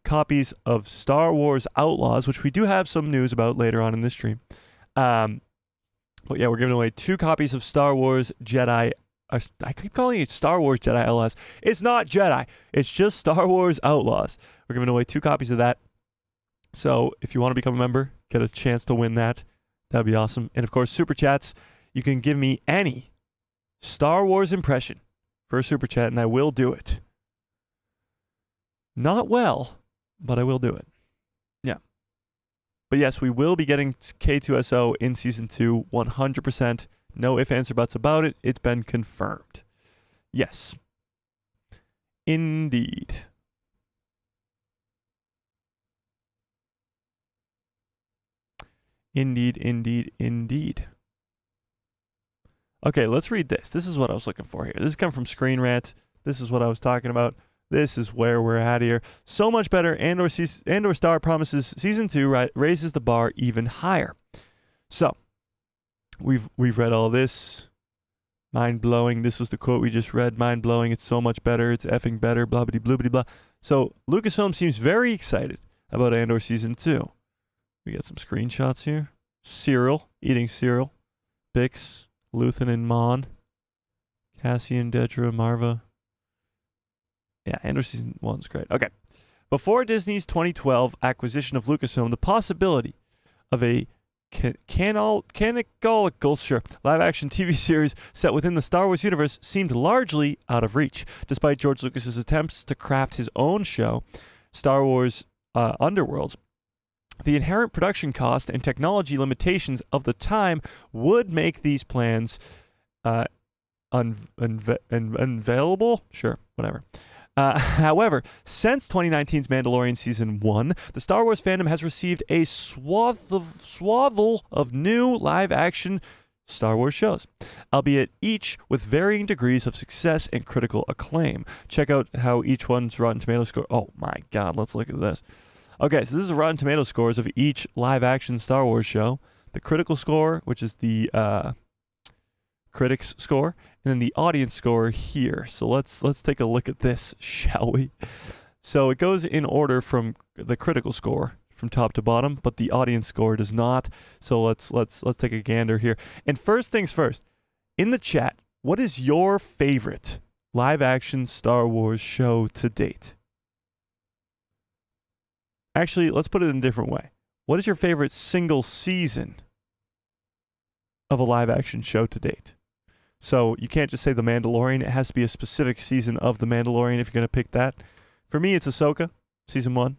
copies of Star Wars Outlaws, which we do have some news about later on in this stream. But yeah, we're giving away 2 copies of Star Wars Jedi. I keep calling it Star Wars Jedi Outlaws. It's not Jedi. It's just Star Wars Outlaws. We're giving away 2 copies of that. So if you want to become a member, get a chance to win that. That'd be awesome. And of course, super chats. You can give me any Star Wars impression for a super chat, and I will do it. Not well, but I will do it. Yeah. But yes, we will be getting K2SO in Season 2, 100%. No ifs, ands, or buts about it. It's been confirmed. Yes. Indeed. Indeed. Okay, let's read this. This is what I was looking for here. This is coming from Screen Rant. This is what I was talking about. This is where we're at here. So much better. Andor Star promises Season 2 raises the bar even higher. So, we've read all this. Mind-blowing. This was the quote we just read. Mind-blowing. It's so much better. It's effing better. Blah, blah, blah, blah, blah. So, Lucasfilm seems very excited about Andor Season 2. We got some screenshots here. Cereal. Eating cereal. Bix, Luthen, and Mon. Cassian, Dedra, Marva. Yeah, Andor Season 1's great. Okay. Before Disney's 2012 acquisition of Lucasfilm, the possibility of a canonical live-action TV series set within the Star Wars universe seemed largely out of reach, despite George Lucas's attempts to craft his own show, Star Wars Underworlds. The inherent production cost and technology limitations of the time would make these plans unavailable. Sure, whatever. However, since 2019's Mandalorian Season 1, the Star Wars fandom has received a swathful of new live-action Star Wars shows, albeit each with varying degrees of success and critical acclaim. Check out how each one's Rotten Tomatoes score. Oh my God, let's look at this. Okay, so this is the Rotten Tomatoes scores of each live-action Star Wars show. The critical score, which is the critics score, and then the audience score here. So let's take a look at this, shall we? So it goes in order from the critical score from top to bottom, but the audience score does not. So let's take a gander here. And first things first, in the chat, what is your favorite live-action Star Wars show to date? Actually, let's put it in a different way. What is your favorite single season of a live-action show to date? So you can't just say The Mandalorian. It has to be a specific season of The Mandalorian if you're going to pick that. For me, it's Ahsoka, Season 1,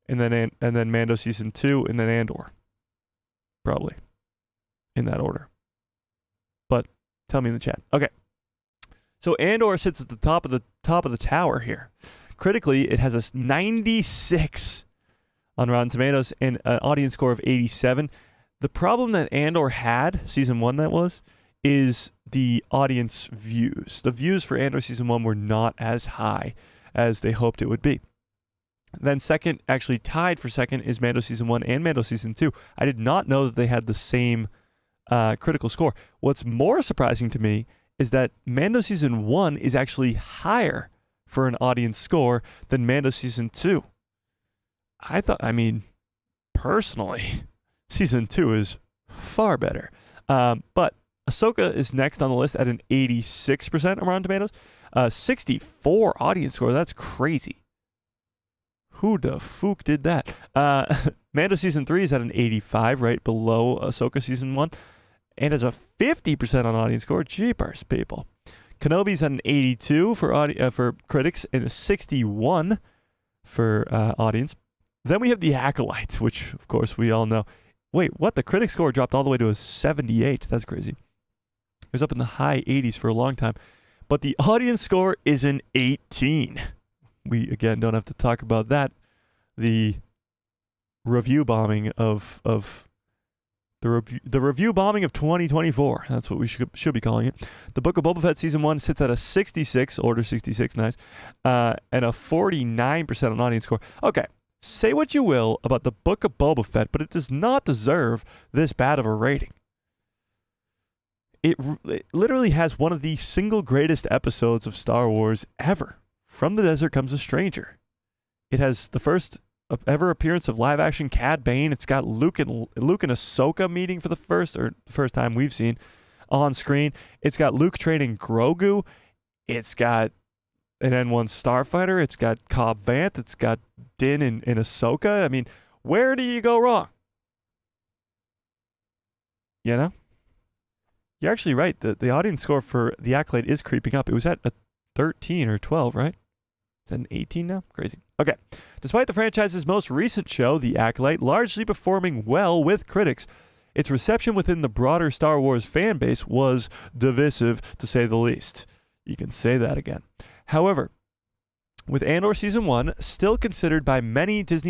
and then Mando Season 2, and then Andor. Probably. In that order. But tell me in the chat. Okay. So Andor sits at the top of the tower here. Critically, it has a 96 on Rotten Tomatoes and an audience score of 87. The problem that Andor had, Season 1 that was, is the audience views. The views for Andor Season 1 were not as high as they hoped it would be. Then second, actually tied for second, is Mando Season 1 and Mando Season 2. I did not know that they had the same critical score. What's more surprising to me is that Mando Season 1 is actually higher for an audience score than Mando Season 2. Personally, Season 2 is far better. But Ahsoka is next on the list at an 86% on Rotten Tomatoes. 64 audience score. That's crazy. Who the fook did that? Mando Season 3 is at an 85, right below Ahsoka Season 1. And has a 50% on audience score. Jeepers, people. Kenobi's at an 82 for critics and a 61 for audience. Then we have The Acolyte, which, of course, we all know. Wait, what? The critic score dropped all the way to a 78. That's crazy. It was up in the high 80s for a long time. But the audience score is an 18. We, again, don't have to talk about that. The review bombing of The review bombing of 2024. That's what we should be calling it. The Book of Boba Fett Season 1 sits at a 66, Order 66, nice, and a 49% on audience score. Okay, say what you will about the Book of Boba Fett, but it does not deserve this bad of a rating. It literally has one of the single greatest episodes of Star Wars ever. From the Desert Comes a Stranger. It has the first ever appearance of live-action Cad Bane. It's got Luke and Ahsoka meeting for the first time we've seen on screen. It's got Luke training Grogu. It's got an N1 starfighter. It's got Cobb Vanth. It's got Din and Ahsoka. I mean, where do you go wrong? You know? You're actually right. The audience score for The Acolyte is creeping up. It was at a 13 or 12, right? Is that an 18 now? Crazy. Okay. Despite the franchise's most recent show, The Acolyte, largely performing well with critics, its reception within the broader Star Wars fan base was divisive, to say the least. You can say that again. However, with Andor Season 1 still considered by many to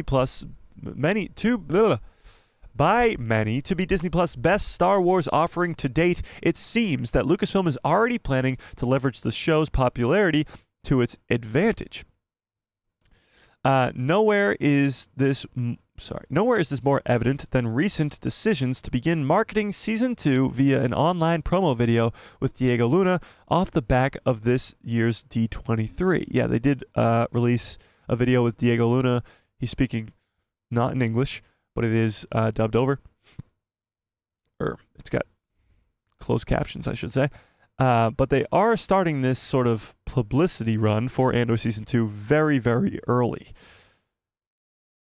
be Disney Plus' best Star Wars offering to date, it seems that Lucasfilm is already planning to leverage the show's popularity to its advantage. Nowhere is this more evident than recent decisions to begin marketing Season 2 via an online promo video with Diego Luna off the back of this year's D23. Yeah, they did release a video with Diego Luna. He's speaking not in English, but it is dubbed over. Or it's got closed captions, I should say. But they are starting this sort of publicity run for Andor Season 2 very, very early.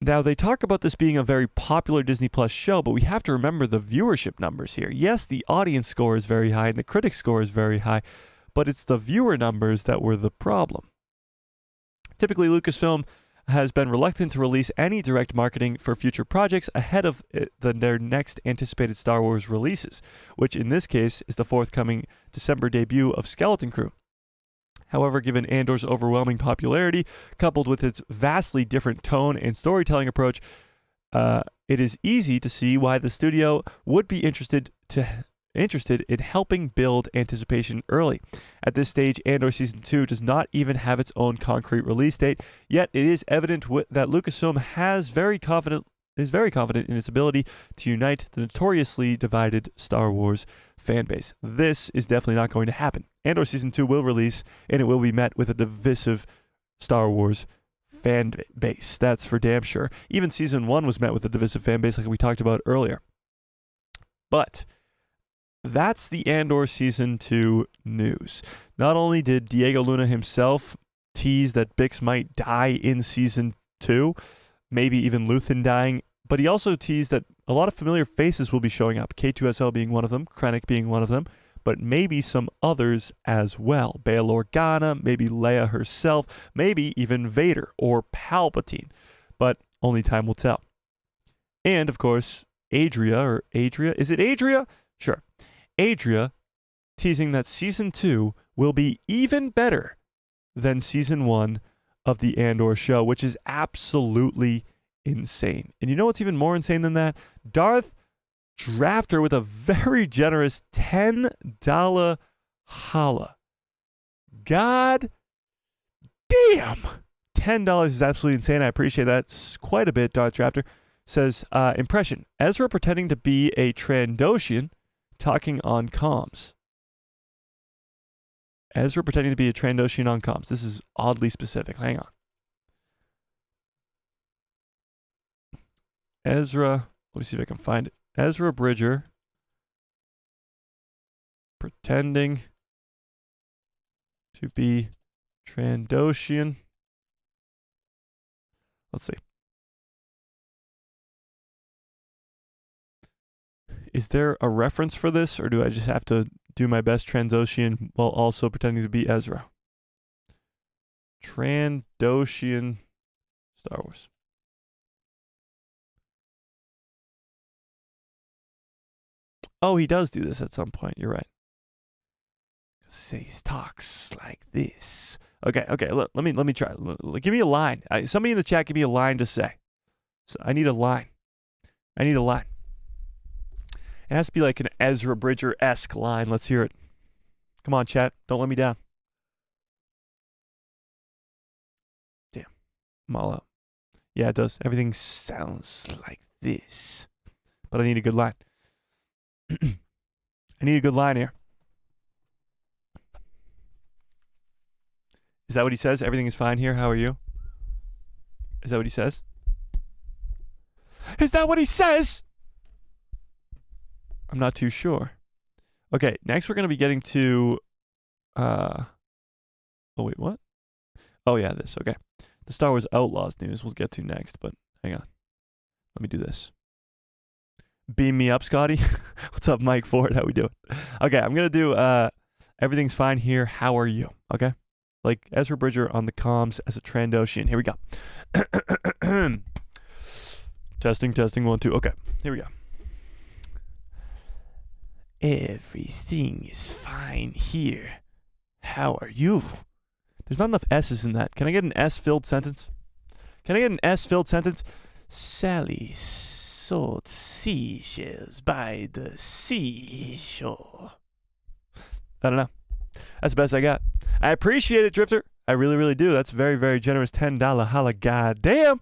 Now, they talk about this being a very popular Disney Plus show, but we have to remember the viewership numbers here. Yes, the audience score is very high and the critic score is very high, but it's the viewer numbers that were the problem. Typically, Lucasfilm has been reluctant to release any direct marketing for future projects ahead of their next anticipated Star Wars releases, which in this case is the forthcoming December debut of Skeleton Crew. However, given Andor's overwhelming popularity, coupled with its vastly different tone and storytelling approach, it is easy to see why the studio would be interested in helping build anticipation early. At this stage, Andor Season 2 does not even have its own concrete release date, yet it is evident that Lucasfilm is very confident in its ability to unite the notoriously divided Star Wars fan base. This is definitely not going to happen. Andor Season 2 will release, and it will be met with a divisive Star Wars fan base. That's for damn sure. Even Season 1 was met with a divisive fan base like we talked about earlier. But that's the Andor Season 2 news. Not only did Diego Luna himself tease that Bix might die in Season 2, maybe even Luthen dying, but he also teased that a lot of familiar faces will be showing up, K2SO being one of them, Krennic being one of them, but maybe some others as well. Bail Organa, maybe Leia herself, maybe even Vader or Palpatine, but only time will tell. And, of course, Adria, is it Adria? Sure. Adria teasing that Season 2 will be even better than Season 1 of the Andor show, which is absolutely insane. And you know what's even more insane than that? Darth Drafter with a very generous $10 holla. God damn! $10 is absolutely insane. I appreciate that. It's quite a bit, Darth Drafter. Says, impression. Ezra pretending to be a Trandoshan talking on comms. Ezra pretending to be a Trandoshan on comms. This is oddly specific. Hang on. Ezra, let me see if I can find it. Ezra Bridger pretending to be Trandoshan. Let's see. Is there a reference for this, or do I just have to do my best Trandoshan while also pretending to be Ezra? Trandoshan Star Wars. Oh, he does do this at some point. You're right. He talks like this. Okay. Look, let me try. Give me a line. Somebody in the chat, give me a line to say. So I need a line. It has to be like an Ezra Bridger-esque line. Let's hear it. Come on, chat. Don't let me down. Damn. I'm all out. Yeah, it does. Everything sounds like this. But I need a good line. I need a good line here. Is that what he says? Everything is fine here. How are you? Is that what he says? Is that what he says? I'm not too sure. Okay, next we're going to be getting to... Oh, wait, what? Oh, yeah, this. Okay. The Star Wars Outlaws news we'll get to next, but hang on. Let me do this. Beam me up, Scotty. What's up, Mike Ford? How we doing? Okay, I'm going to do Everything's Fine Here. How are you? Okay? Like Ezra Bridger on the comms as a Trandoshan. Here we go. Testing, 1, 2. Okay, here we go. Everything is fine here. How are you? There's not enough S's in that. Can I get an S-filled sentence? Can I get an S-filled sentence? Sally sold seashells by the seashore. I don't know. That's the best I got. I appreciate it, Drifter. I really, really do. That's very, very generous. $10 holla. Goddamn.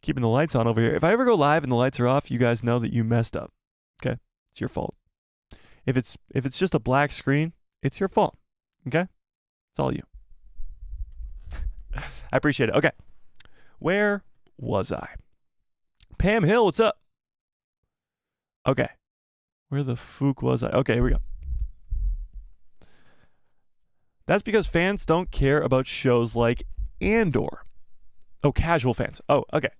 Keeping the lights on over here. If I ever go live and the lights are off, you guys know that you messed up. Okay? It's your fault. If it's just a black screen, it's your fault. Okay? It's all you. I appreciate it. Okay. Where was I? Pam Hill, what's up? Okay. Where the fook was I? Okay, here we go. That's because fans don't care about shows like Andor. Oh, casual fans. Oh, okay.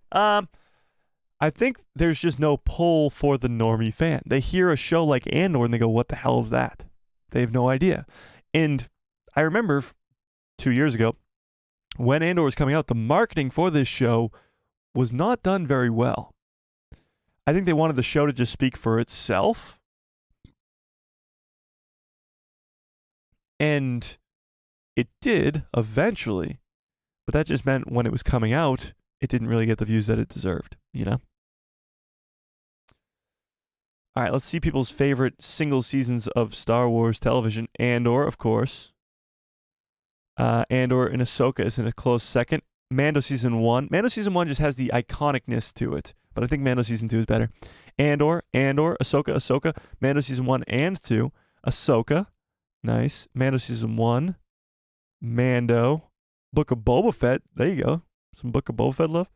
I think there's just no pull for the normie fan. They hear a show like Andor and they go, what the hell is that? They have no idea. And I remember 2 years ago, when Andor was coming out, the marketing for this show was not done very well. I think they wanted the show to just speak for itself. And it did eventually, but that just meant when it was coming out, it didn't really get the views that it deserved, you know? All right, let's see people's favorite single seasons of Star Wars television. Andor, of course. Andor and Ahsoka is in a close second. Mando Season 1. Mando Season 1 just has the iconicness to it, but I think Mando Season 2 is better. Andor, Ahsoka. Mando Season 1 and 2. Ahsoka. Nice. Mando Season 1. Mando. Book of Boba Fett. There you go. Some Book of Boba Fett love.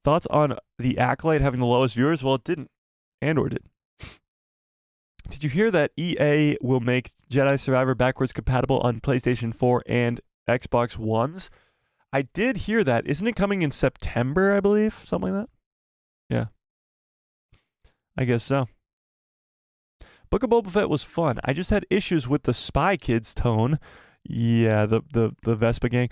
Thoughts on The Acolyte having the lowest viewers? Well, it didn't. Andor did. Did you hear that EA will make Jedi Survivor backwards compatible on PlayStation 4 and Xbox Ones? I did hear that. Isn't it coming in September, I believe? Something like that? Yeah. I guess so. Book of Boba Fett was fun. I just had issues with the Spy Kids tone. Yeah, the Vespa gang.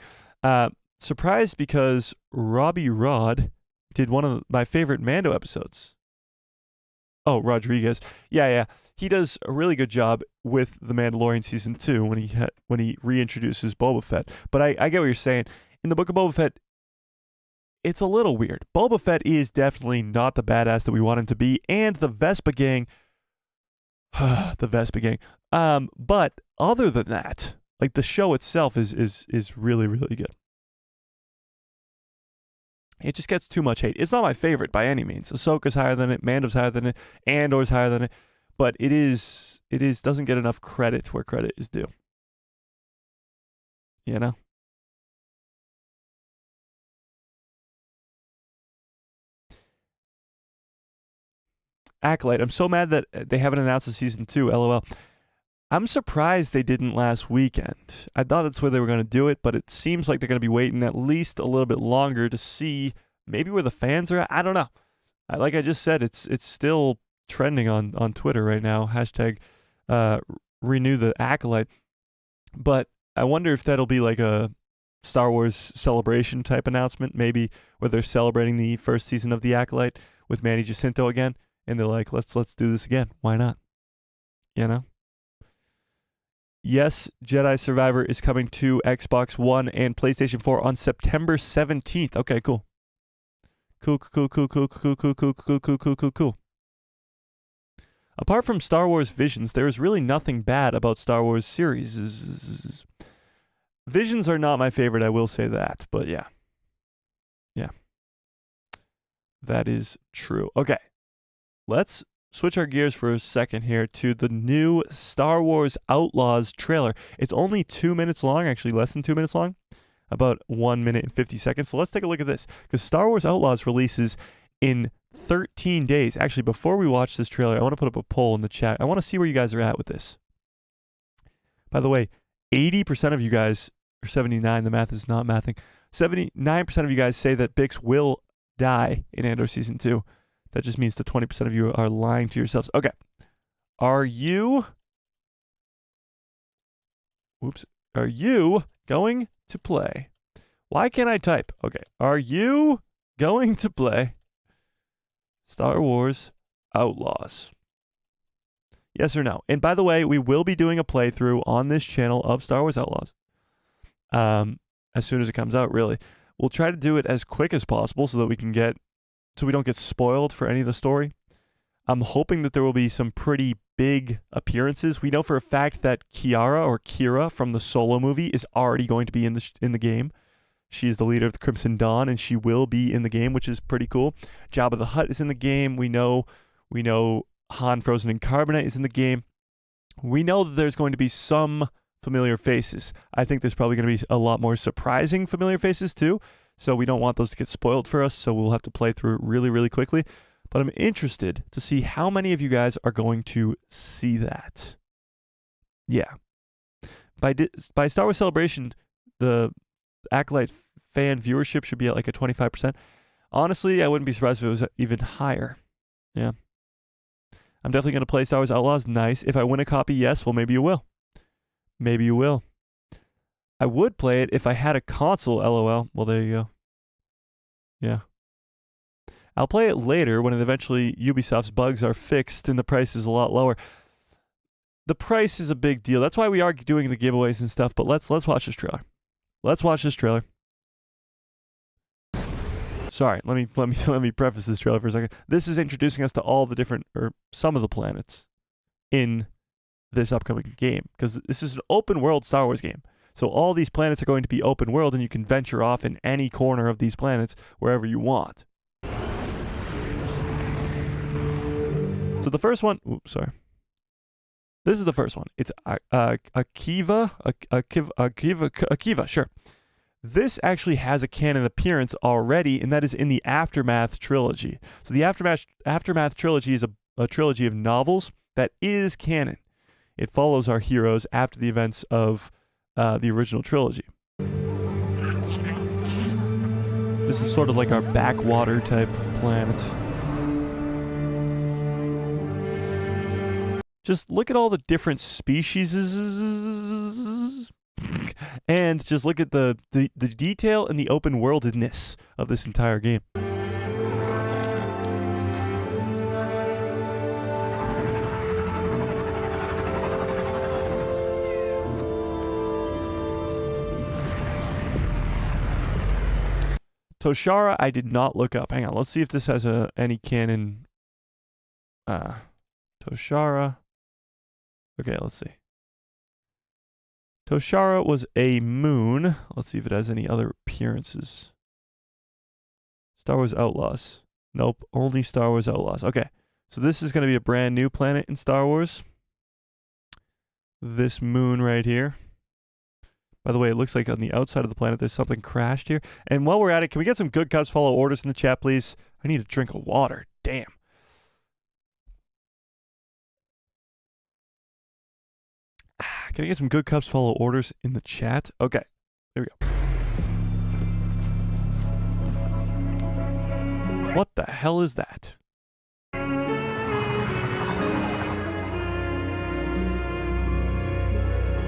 Surprised because Robbie Rod did one of my favorite Mando episodes. Oh, Rodriguez. Yeah. He does a really good job with The Mandalorian Season 2 when he reintroduces Boba Fett. But I get what you're saying. In the Book of Boba Fett, it's a little weird. Boba Fett is definitely not the badass that we want him to be, and the Vespa gang, the Vespa gang. But other than that, like the show itself is really, really good. It just gets too much hate. It's not my favorite by any means. Ahsoka's higher than it, Mando's higher than it, Andor's higher than it, but it doesn't get enough credit where credit is due. You know? Acolyte. I'm so mad that they haven't announced a season 2, LOL. I'm surprised they didn't last weekend. I thought that's where they were going to do it, but it seems like they're going to be waiting at least a little bit longer to see maybe where the fans are at. I don't know. Like I just said, it's still trending on Twitter right now. Hashtag renew the Acolyte. But I wonder if that'll be like a Star Wars celebration type announcement, maybe where they're celebrating the first season of the Acolyte with Manny Jacinto again. And they're like, let's do this again. Why not? You know? yes, Jedi Survivor is coming to Xbox One and PlayStation 4 on September 17th. Okay, cool. Cool. Apart from Star Wars Visions, there is really nothing bad about Star Wars series. Visions are not my favorite, I will say that, but yeah. Yeah. That is true. Okay. Let's switch our gears for a second here to the new Star Wars Outlaws trailer. It's only 2 minutes long, actually less than 2 minutes long, about 1 minute and 50 seconds. So let's take a look at this, because Star Wars Outlaws releases in 13 days. Actually, before we watch this trailer, I want to put up a poll in the chat. I want to see where you guys are at with this. By the way, 80% of you guys, or 79, the math is not mathing, 79% of you guys say that Bix will die in Andor Season 2. That just means that 20% of you are lying to yourselves. Okay. Are you going to play? Why can't I type? Okay. Are you going to play Star Wars Outlaws? Yes or no? And by the way, we will be doing a playthrough on this channel of Star Wars Outlaws. As soon as it comes out, really. We'll try to do it as quick as possible so that we don't get spoiled for any of the story. I'm hoping that there will be some pretty big appearances. We know for a fact that Kira from the Solo movie is already going to be in the game. She is the leader of the Crimson Dawn, and she will be in the game, which is pretty cool. Jabba the Hutt is in the game. We know Han Frozen in Carbonite is in the game. We know that there's going to be some familiar faces. I think there's probably going to be a lot more surprising familiar faces too. So we don't want those to get spoiled for us, so we'll have to play through it really, really quickly. But I'm interested to see how many of you guys are going to see that. Yeah. By Star Wars Celebration, the Acolyte fan viewership should be at like a 25%. Honestly, I wouldn't be surprised if it was even higher. Yeah. I'm definitely going to play Star Wars Outlaws. Nice. If I win a copy, yes. Well, maybe you will. Maybe you will. I would play it if I had a console, LOL. Well, there you go. Yeah. I'll play it later when eventually Ubisoft's bugs are fixed and the price is a lot lower. The price is a big deal. That's why we are doing the giveaways and stuff, but let's watch this trailer. Let's watch this trailer. Sorry, let me preface this trailer for a second. This is introducing us to all the different, or some of the planets in this upcoming game, because this is an open world Star Wars game. So all these planets are going to be open world, and you can venture off in any corner of these planets wherever you want. So the first one, this is the first one. It's Akiva, sure. This actually has a canon appearance already, and that is in the Aftermath trilogy. So the Aftermath trilogy is a trilogy of novels that is canon. It follows our heroes after the events of the original trilogy. This is sort of like our backwater type planet. Just look at all the different species, and just look at the detail and the open worldedness of this entire game. Toshara, I did not look up. Hang on, let's see if this has any canon. Toshara. Okay, let's see. Toshara was a moon. Let's see if it has any other appearances. Star Wars Outlaws. Nope, only Star Wars Outlaws. Okay, so this is going to be a brand new planet in Star Wars. This moon right here. By the way, it looks like on the outside of the planet there's something crashed here. And while we're at it, can we get some good cups, follow orders in the chat, please? I need a drink of water. Damn. Can I get some good cups, follow orders in the chat? Okay, there we go. What the hell is that?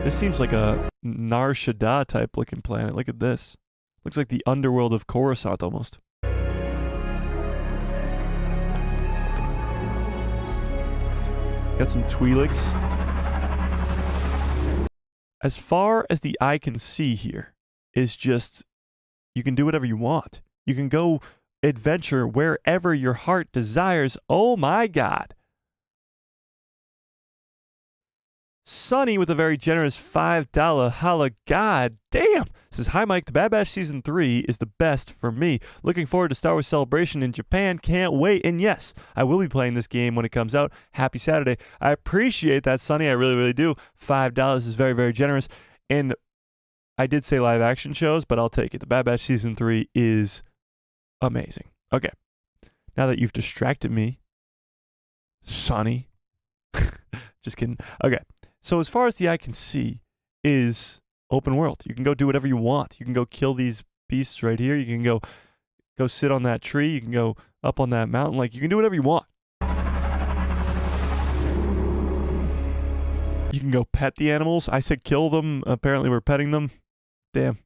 This seems like a Nar Shaddaa type looking planet. Look at this. Looks like the underworld of Coruscant almost. Got some Twi'leks. as far as the eye can see here is just, you can do whatever you want. You can go adventure wherever your heart desires. Oh my God. Sonny with a very generous $5 holla. God damn. Says, hi Mike, the Bad Batch Season 3 is the best for me. Looking forward to Star Wars Celebration in Japan. Can't wait. And yes, I will be playing this game when it comes out. Happy Saturday. I appreciate that, Sonny. I really, really do. $5 is very, very generous. And I did say live action shows, but I'll take it. The Bad Batch Season 3 is amazing. Okay. Now that you've distracted me, Sonny. Just kidding. Okay. So as far as the eye can see is open world. You can go do whatever you want. You can go kill these beasts right here. You can go sit on that tree. You can go up on that mountain. Like, you can do whatever you want. You can go pet the animals. I said kill them. Apparently we're petting them. Damn.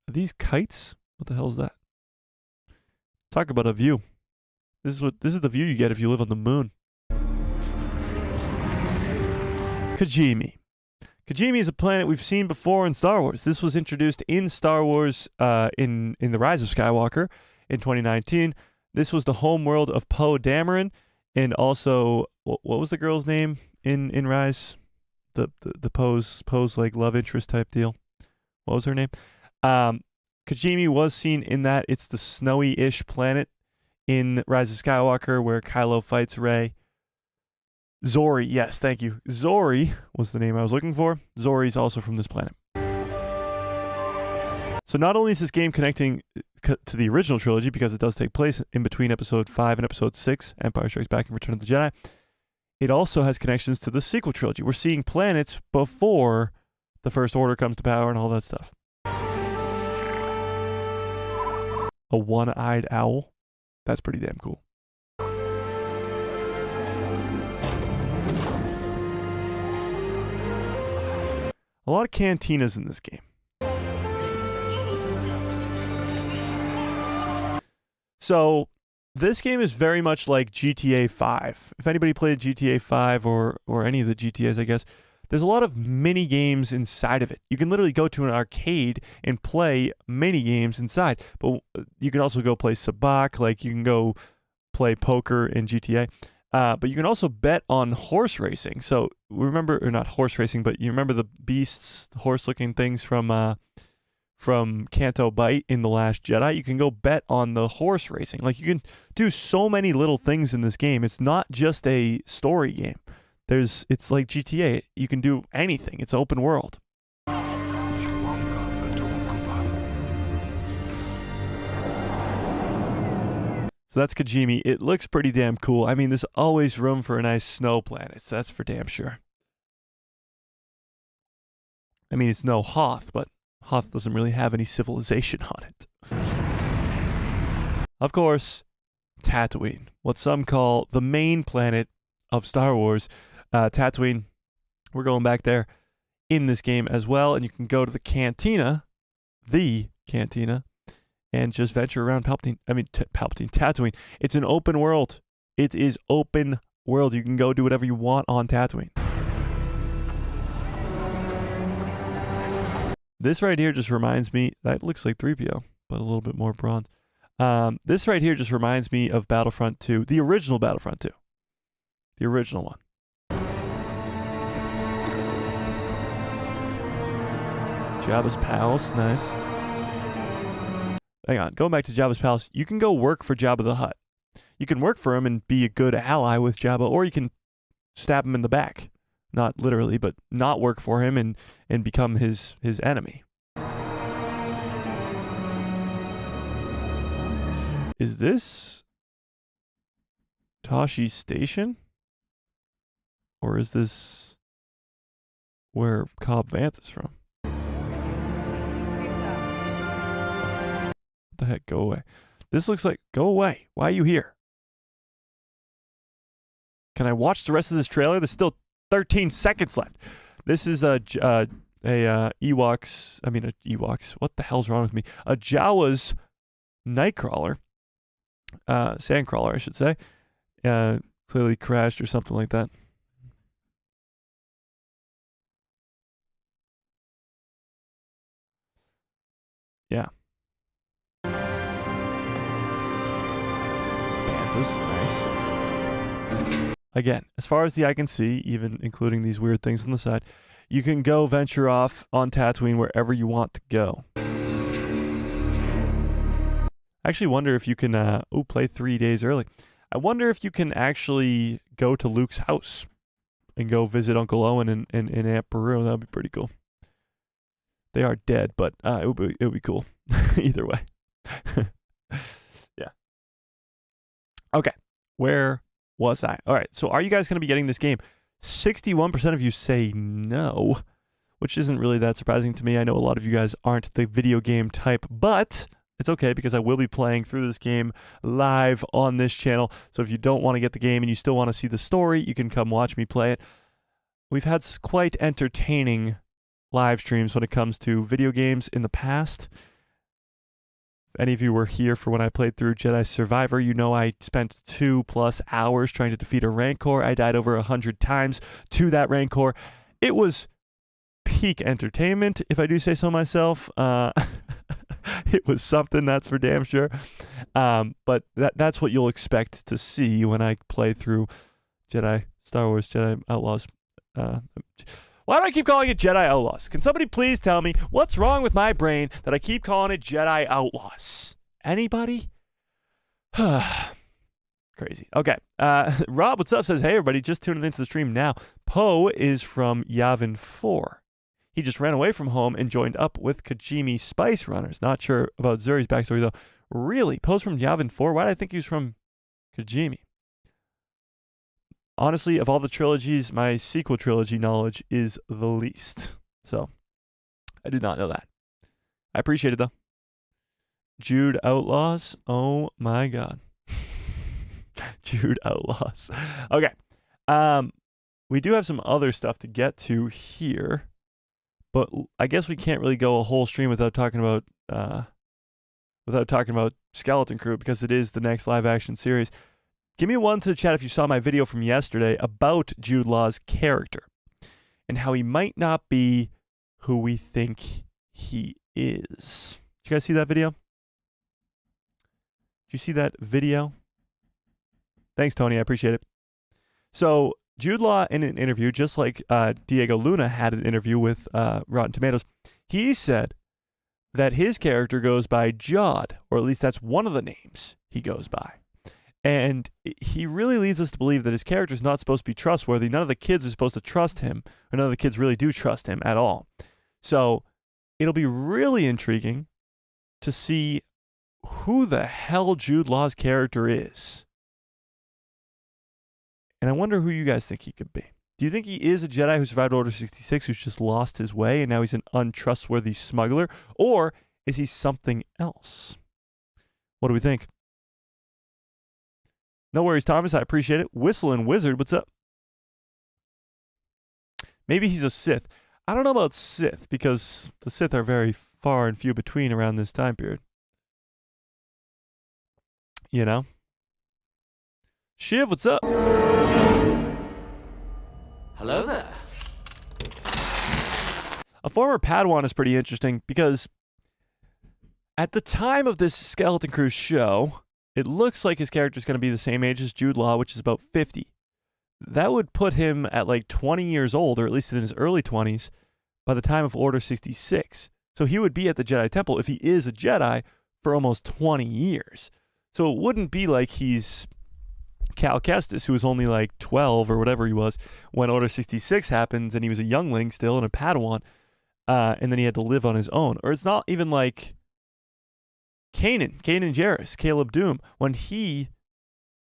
Are these kites? What the hell is that? Talk about a view. This is the view you get if you live on the moon. Kijimi. Kijimi is a planet we've seen before in Star Wars. This was introduced in Star Wars in The Rise of Skywalker in 2019. This was the home world of Poe Dameron, and also what was the girl's name in Rise? The Poe's like love interest type deal. What was her name? Kijimi was seen in that. It's the snowy-ish planet in Rise of Skywalker where Kylo fights Rey. Zori, yes, thank you. Zori was the name I was looking for. Zori's also from this planet. So not only is this game connecting to the original trilogy, because it does take place in between Episode 5 and Episode 6, Empire Strikes Back and Return of the Jedi, it also has connections to the sequel trilogy. We're seeing planets before the First Order comes to power and all that stuff. A one-eyed owl. That's pretty damn cool. A lot of cantinas in this game. So, this game is very much like GTA 5. If anybody played GTA 5 or any of the GTAs, I guess, there's a lot of mini games inside of it. You can literally go to an arcade and play mini games inside. But you can also go play sabacc, like you can go play poker in GTA. But you can also bet on horse racing. So remember, or not horse racing, but you remember the beasts, horse-looking things from Canto Bight in The Last Jedi? You can go bet on the horse racing. Like, you can do so many little things in this game. It's not just a story game. It's like GTA. You can do anything. It's open world. So that's Kijimi. It looks pretty damn cool. I mean, there's always room for a nice snow planet. So that's for damn sure. I mean, it's no Hoth, but Hoth doesn't really have any civilization on it. Of course, Tatooine. What some call the main planet of Star Wars. Tatooine, we're going back there in this game as well, and you can go to the cantina, and just venture around Tatooine. It's an open world. It is open world. You can go do whatever you want on Tatooine. This right here just reminds me, that looks like 3PO, but a little bit more bronze. This right here just reminds me of Battlefront 2, the original Battlefront 2. The original one. Jabba's Palace, nice. Hang on, going back to Jabba's Palace, you can go work for Jabba the Hutt. You can work for him and be a good ally with Jabba, or you can stab him in the back. Not literally, but not work for him and become his enemy. Is this Tashi Station? Or is this where Cobb Vanth is from? What the heck? Go away. This looks like... Go away. Why are you here? Can I watch the rest of this trailer? There's still 13 seconds left. This is Ewoks... Ewoks. What the hell's wrong with me? A Jawa's Nightcrawler. Sandcrawler, I should say. clearly crashed or something like that. Yeah. Man, this is nice. Again, as far as the eye can see, even including these weird things on the side, you can go venture off on Tatooine wherever you want to go. I actually wonder if you can, play 3 days early. I wonder if you can actually go to Luke's house and go visit Uncle Owen and Aunt Beru. That would be pretty cool. They are dead, but it would be cool either way. Yeah. Okay, where was I? All right, so are you guys going to be getting this game? 61% of you say no, which isn't really that surprising to me. I know a lot of you guys aren't the video game type, but it's okay because I will be playing through this game live on this channel. So if you don't want to get the game and you still want to see the story, you can come watch me play it. We've had quite entertaining live streams when it comes to video games in the past. If any of you were here for when I played through Jedi Survivor, you know I spent 2+ hours trying to defeat a Rancor. I died over 100 times to that Rancor. It was peak entertainment, if I do say so myself. It was something, that's for damn sure. But that's what you'll expect to see when I play through Star Wars Jedi Outlaws. Why do I keep calling it Jedi Outlaws? Can somebody please tell me what's wrong with my brain that I keep calling it Jedi Outlaws? Anybody? Crazy. Okay. Rob, what's up? Says, hey, everybody, just tuning into the stream now. Poe is from Yavin 4. He just ran away from home and joined up with Kajimi Spice Runners. Not sure about Zuri's backstory, though. Really? Poe's from Yavin 4? Why did I think he was from Kajimi? Honestly, of all the trilogies, my sequel trilogy knowledge is the least. So, I did not know that. I appreciate it, though. Jude Outlaws? Oh, my God. Jude Outlaws. Okay. We do have some other stuff to get to here. But I guess we can't really go a whole stream without talking about Skeleton Crew because it is the next live action series. Give me one to the chat if you saw my video from yesterday about Jude Law's character and how he might not be who we think he is. Did you guys see that video? Did you see that video? Thanks, Tony. I appreciate it. So Jude Law, in an interview, just like Diego Luna had an interview with Rotten Tomatoes, he said that his character goes by Jod, or at least that's one of the names he goes by. And he really leads us to believe that his character is not supposed to be trustworthy. None of the kids are supposed to trust him, or none of the kids really do trust him at all. So it'll be really intriguing to see who the hell Jude Law's character is. And I wonder who you guys think he could be. Do you think he is a Jedi who survived Order 66 who's just lost his way and now he's an untrustworthy smuggler? Or is he something else? What do we think? No worries, Thomas. I appreciate it. Whistling Wizard, what's up? Maybe he's a Sith. I don't know about Sith because the Sith are very far and few between around this time period. You know? Shiv, what's up? Hello there. A former Padawan is pretty interesting because at the time of this Skeleton Crew show, it looks like his character is going to be the same age as Jude Law, which is about 50. That would put him at like 20 years old, or at least in his early 20s, by the time of Order 66. So he would be at the Jedi Temple, if he is a Jedi, for almost 20 years. So it wouldn't be like he's Cal Kestis, who was only like 12 or whatever he was when Order 66 happens, and he was a youngling still and a Padawan, and then he had to live on his own. Or it's not even like Kanan Jarrus, Caleb Doom. When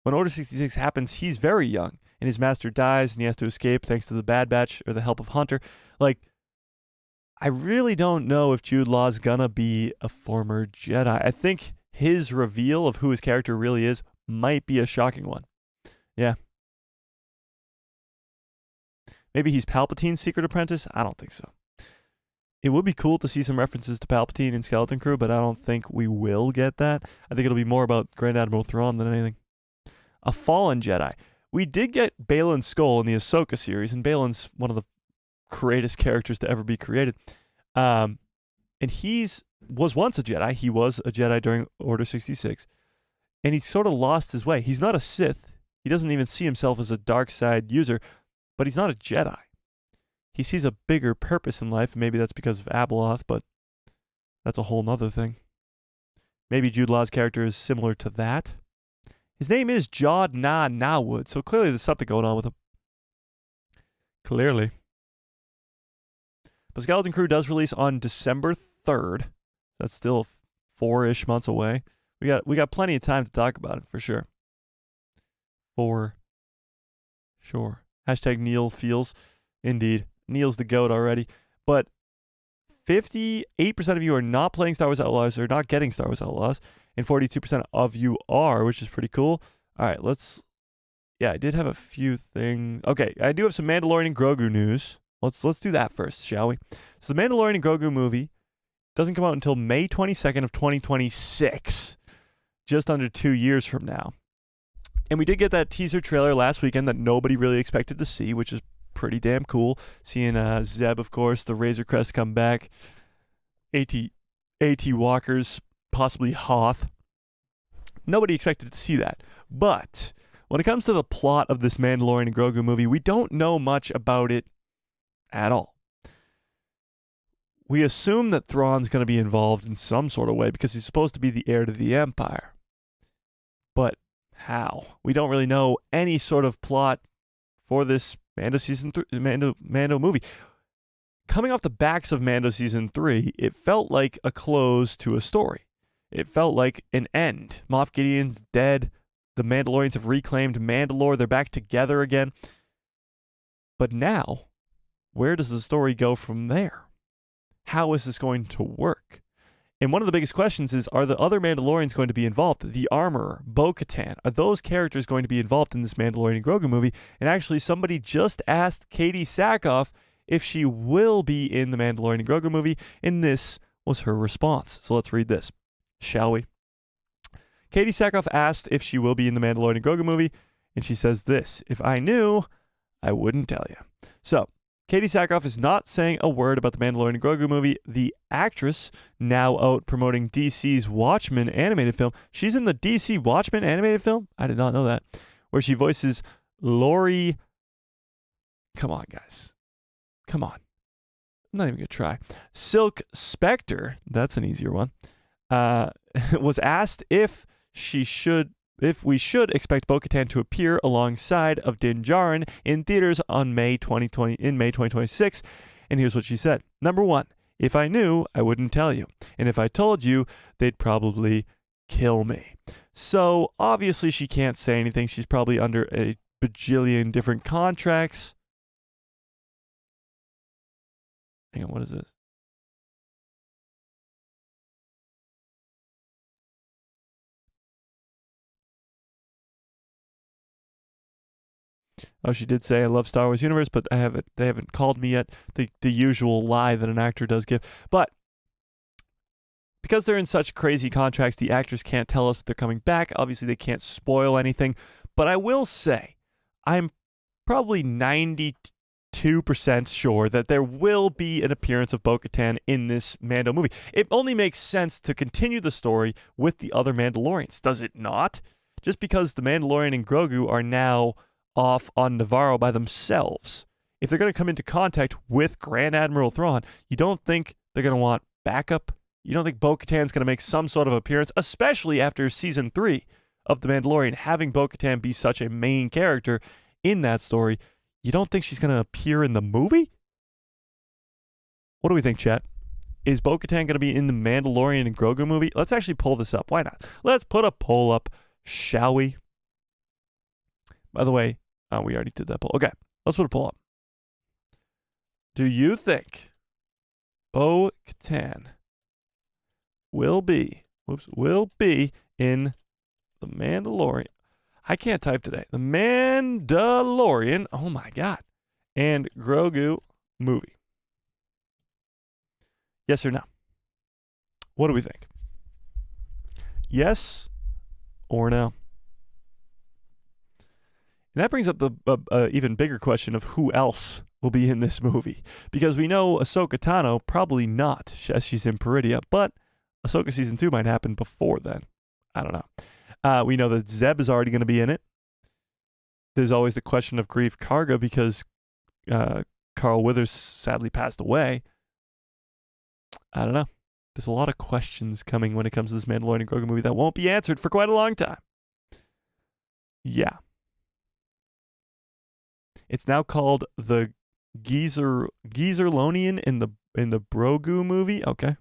Order 66 happens, he's very young, and his master dies, and he has to escape thanks to the Bad Batch or the help of Hunter. Like, I really don't know if Jude Law's gonna be a former Jedi. I think his reveal of who his character really is might be a shocking one. Yeah. Maybe he's Palpatine's secret apprentice? I don't think so. It would be cool to see some references to Palpatine in Skeleton Crew, but I don't think we will get that. I think it'll be more about Grand Admiral Thrawn than anything. a fallen Jedi. We did get Balin's skull in the Ahsoka series, and Balin's one of the greatest characters to ever be created. And was once a Jedi. He was a Jedi during Order 66. And he sort of lost his way. He's not a Sith. He doesn't even see himself as a dark side user, but he's not a Jedi. He sees a bigger purpose in life. Maybe that's because of Abeloth, but that's a whole nother thing. Maybe Jude Law's character is similar to that. His name is Jod Na Nawood, so clearly there's something going on with him. Clearly. But Skeleton Crew does release on December 3rd. That's still 4-ish months away. We got plenty of time to talk about it, for sure. For sure. Hashtag Neil feels. Indeed. Neil's the GOAT already. But 58% of you are not playing Star Wars Outlaws or not getting Star Wars Outlaws, and 42% of you are, which is pretty cool. All right, I did have a few things. Okay, I do have some Mandalorian and Grogu news. Let's do that first, shall we? So the Mandalorian and Grogu movie doesn't come out until May 22nd of 2026, just under 2 years from now. And we did get that teaser trailer last weekend that nobody really expected to see, which is pretty damn cool. Seeing Zeb, of course, the Razor Crest come back, AT Walkers, possibly Hoth. Nobody expected to see that. But when it comes to the plot of this Mandalorian and Grogu movie, we don't know much about it at all. We assume that Thrawn's going to be involved in some sort of way because he's supposed to be the heir to the Empire. But how? We don't really know any sort of plot for this Mando movie. Coming off the backs of Mando Season 3, it felt like a close to a story. It felt like an end. Moff Gideon's dead. The Mandalorians have reclaimed Mandalore. They're back together again. But now, where does the story go from there? How is this going to work? And one of the biggest questions is, are the other Mandalorians going to be involved? The Armorer, Bo-Katan, are those characters going to be involved in this Mandalorian and Grogu movie? And actually, somebody just asked Katie Sackhoff if she will be in the Mandalorian and Grogu movie, and this was her response. So let's read this, shall we? Katie Sackhoff asked if she will be in the Mandalorian and Grogu movie, and she says this: "If I knew, I wouldn't tell you." So, Katie Sackhoff is not saying a word about the Mandalorian and Grogu movie. The actress, now out promoting DC's Watchmen animated film. She's in the DC Watchmen animated film? I did not know that. Where she voices Laurie... Come on, guys. Come on. I'm not even going to try. Silk Spectre, that's an easier one, was asked if we should expect Bo-Katan to appear alongside of Din Djarin in theaters on May 2026. And here's what she said. Number one, if I knew, I wouldn't tell you. And if I told you, they'd probably kill me. So obviously she can't say anything. She's probably under a bajillion different contracts. Hang on, what is this? Oh, she did say, I love Star Wars Universe, but they haven't called me yet. The usual lie that an actor does give. But because they're in such crazy contracts, the actors can't tell us if they're coming back. Obviously, they can't spoil anything. But I will say, I'm probably 92% sure that there will be an appearance of Bo-Katan in this Mando movie. It only makes sense to continue the story with the other Mandalorians, does it not? Just because the Mandalorian and Grogu are now off on Navarro by themselves. If they're going to come into contact with Grand Admiral Thrawn, you don't think they're going to want backup? You don't think Bo-Katan's going to make some sort of appearance, especially after Season 3 of The Mandalorian, having Bo-Katan be such a main character in that story? You don't think she's going to appear in the movie? What do we think, chat? Is Bo-Katan going to be in the Mandalorian and Grogu movie? Let's actually pull this up. Why not? Let's put a poll up, shall we? By the way, we already did that poll. Okay, let's put a poll up. Do you think Bo-Katan will be in the Mandalorian? I can't type today. The Mandalorian, oh my God, and Grogu movie? Yes or no? What do we think? Yes or no? And that brings up the even bigger question of who else will be in this movie. Because we know Ahsoka Tano, probably not, as she's in Peridia, but Ahsoka Season 2 might happen before then. I don't know. We know that Zeb is already going to be in it. There's always the question of Grief Karga because Carl Withers sadly passed away. I don't know. There's a lot of questions coming when it comes to this Mandalorian and Grogu movie that won't be answered for quite a long time. Yeah. It's now called the Geezerlonian in the Grogu movie. Okay.